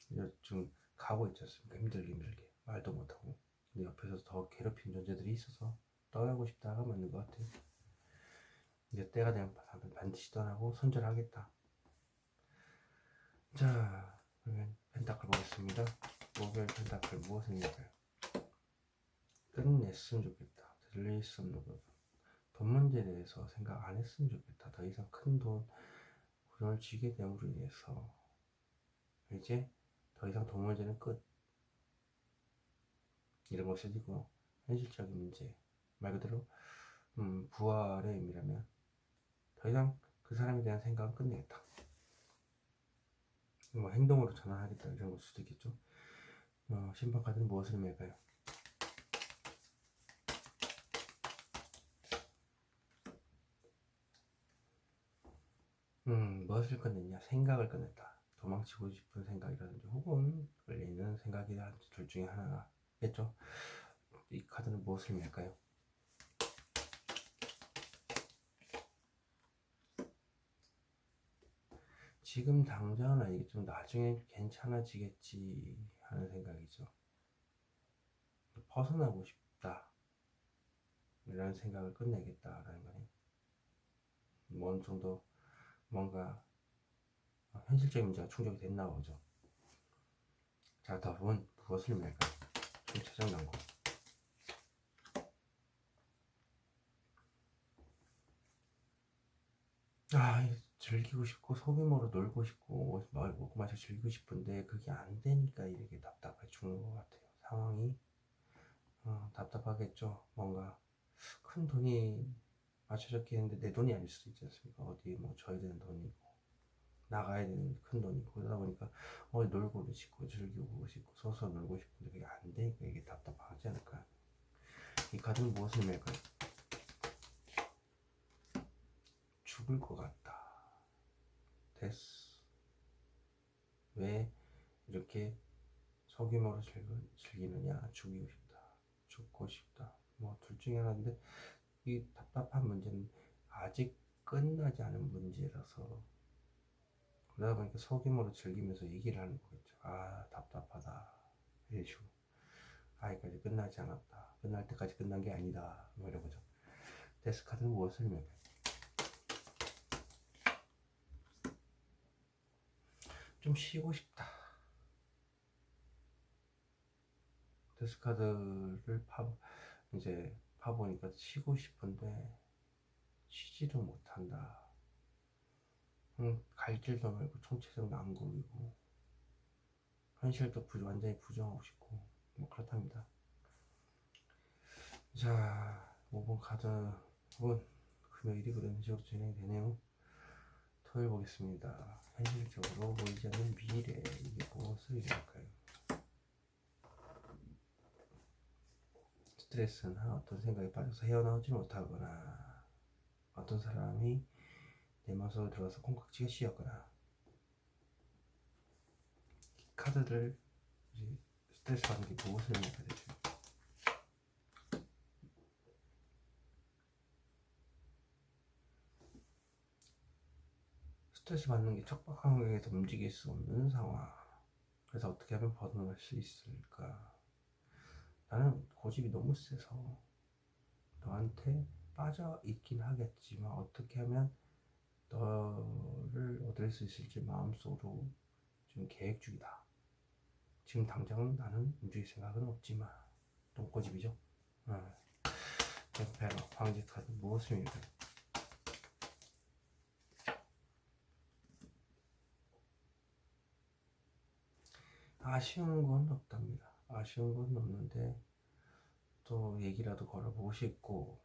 거예요. 지금 가고 있지 않습니까? 힘들게 말도 못하고. 근데 옆에서 더 괴롭힌 존재들이 있어서 떠나고 싶다가 맞는 것 같아요. 이제 때가 되면 반드시 떠나고 손절하겠다. 자, 그러면 펜타클 보겠습니다. 목요일 펜타클 무엇을 얘기할까요? 끝냈으면 좋겠다. 들릴 수 없는 부분. 돈 문제에 대해서 생각 안 했으면 좋겠다. 더 이상 큰 돈을 쥐게 됨으로 인해서 이제 더 이상 돈 문제는 끝. 이런 것을 이고 현실적인 문제 말 그대로 부활의 의미라면 더 이상 그 사람에 대한 생각은 끝내겠다. 뭐 행동으로 전환하겠다 이런 걸 수도 있겠죠. 신방 카드는 무엇을 의미할까요? 무엇을 끝냈냐? 생각을 끝냈다. 도망치고 싶은 생각이라든지 혹은 끌리는 생각이라든지 둘 중에 하나겠죠. 이 카드는 무엇을 의미할까요? 지금 당장은 아니겠지만 나중에 괜찮아지겠지 하는 생각이죠. 벗어나고 싶다 이라는 생각을 끝내겠다라는 거네. 어느 정도 뭔가 현실적인 문제가 충족이 됐나 보죠. 자, 답은 무엇을 의미할까요? 총체적 난고. 즐기고 싶고 소규모로 놀고 싶고 먹고 마셔 즐기고 싶은데 그게 안 되니까 이렇게 답답해 죽는 것 같아요. 상황이 답답하겠죠. 뭔가 큰 돈이 맞춰졌긴 했는데 내 돈이 아닐 수도 있지 않습니까? 어디 뭐 줘야 되는 돈이고 나가야 되는 큰 돈이고 그러다 보니까 놀고 싶고 즐기고 싶고 서서 놀고 싶은데 그게 안 되니까 이게 답답하지 않을까. 이 카드는 무엇을 의미할까요? 죽을 것 같다. 됐어. 왜 이렇게 소규모로 즐기느냐? 죽이고 싶다. 죽고 싶다. 뭐 둘 중에 하나인데 이 답답한 문제는 아직 끝나지 않은 문제라서 그러다 보니까 소규모로 즐기면서 얘기를 하는 거겠죠. 답답하다. 이런 식으로. 아직까지 끝나지 않았다. 끝날 때까지 끝난 게 아니다. 뭐 이런 거죠. 데스카드는 무엇을 의미할까요? 좀 쉬고 싶다. 데스카드를 이제 파보니까 쉬고 싶은데 쉬지도 못한다. 갈 길도 멀고 총체적 난국이고 현실도 완전히 부정하고 싶고 뭐 그렇답니다. 자, 5번 카드 5번 금요일이 그런 식으로 진행이 되네요. 토요일 보겠습니다. 현실적으로 보이지 않는 미래 이게 무엇을 의미할까요? 스트레스나 어떤 생각에 빠져서 헤어나오지 못하거나 어떤 사람이 내 마음속에 들어가서 콩깍지가 씌었거나 카드를 스트레스 받는 게 무엇을 의미할까요? 스트레스 받는 게 척박한 환경에서 움직일 수 없는 상황. 그래서 어떻게 하면 벗어날 수 있을까? 나는 고집이 너무 세서 너한테 빠져 있긴 하겠지만 어떻게 하면 너를 얻을 수 있을지 마음속으로 지금 계획 중이다. 지금 당장은 나는 움직일 생각은 없지만 너무 고집이죠. 엠페러 황제 카드 무엇을 의미할까요? 아쉬운 건 없답니다. 아쉬운 건 없는데 또 얘기라도 걸어보고 싶고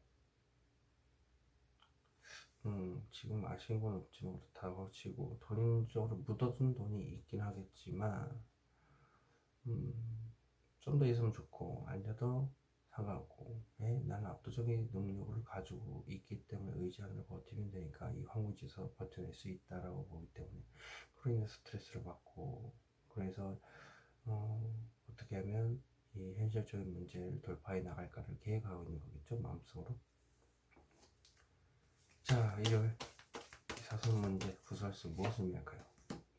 지금 아쉬운 건 없지만 그렇다고 치고 돈적으로 묻어둔 돈이 있긴 하겠지만 좀 더 있으면 좋고 아니라도 상관없고 나는 압도적인 능력을 가지고 있기 때문에 의지하는 버티면 되니까 이 황무지에서 버텨낼 수 있다라고 보기 때문에 그로 인해 스트레스를 받고 그래서 어떻게 하면 이 현실적인 문제를 돌파해 나갈까를 계획하고 있는 거겠죠 마음속으로. 자, 일요일 자선 문제 구설수 무엇을 의미할까요?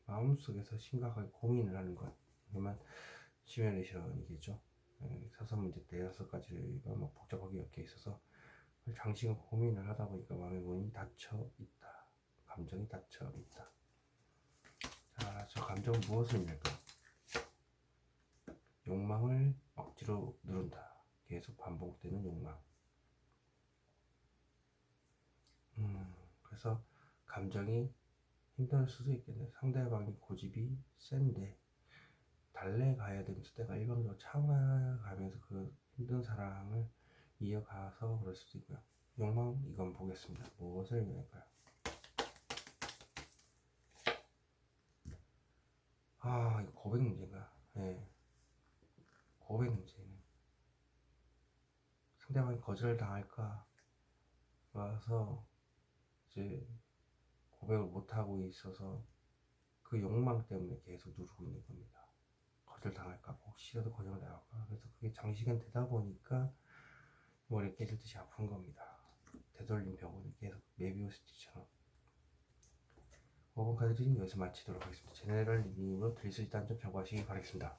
마음속에서 심각하게 고민을 하는 것. 그러면 시뮬레이션이겠죠. 사선 문제 때 6가지가 막 복잡하게 엮여 있어서 장시간 고민을 하다 보니까 마음의 문이 닫혀 있다. 감정이 닫혀 있다. 자, 저 감정은 무엇을 의미할까요? 욕망을 억지로 누른다. 계속 반복되는 욕망. 그래서 감정이 힘들 수도 있겠네. 상대방이 고집이 센데 달래가야 되면서 내가 일방적으로 참아가면서 그 힘든 사랑을 이어가서 그럴 수도 있고요. 욕망 이건 보겠습니다. 무엇을 의미할까요? 아, 이거 고백 문제인가? 네. 고백 문제는 상대방이 거절 당할까 봐서 이제 고백을 못하고 있어서 그 욕망 때문에 계속 누르고 있는 겁니다. 거절 당할까 혹시라도 거절 당할까. 그래서 그게 장시간 되다 보니까 머리에 깨질 듯이 아픈 겁니다. 되돌림 병원을 계속 메비우스티처럼. 5번 카드 리딩 여기서 마치도록 하겠습니다. 제네럴 리딩으로 드릴 수 있다는 점 참고하시기 바라겠습니다.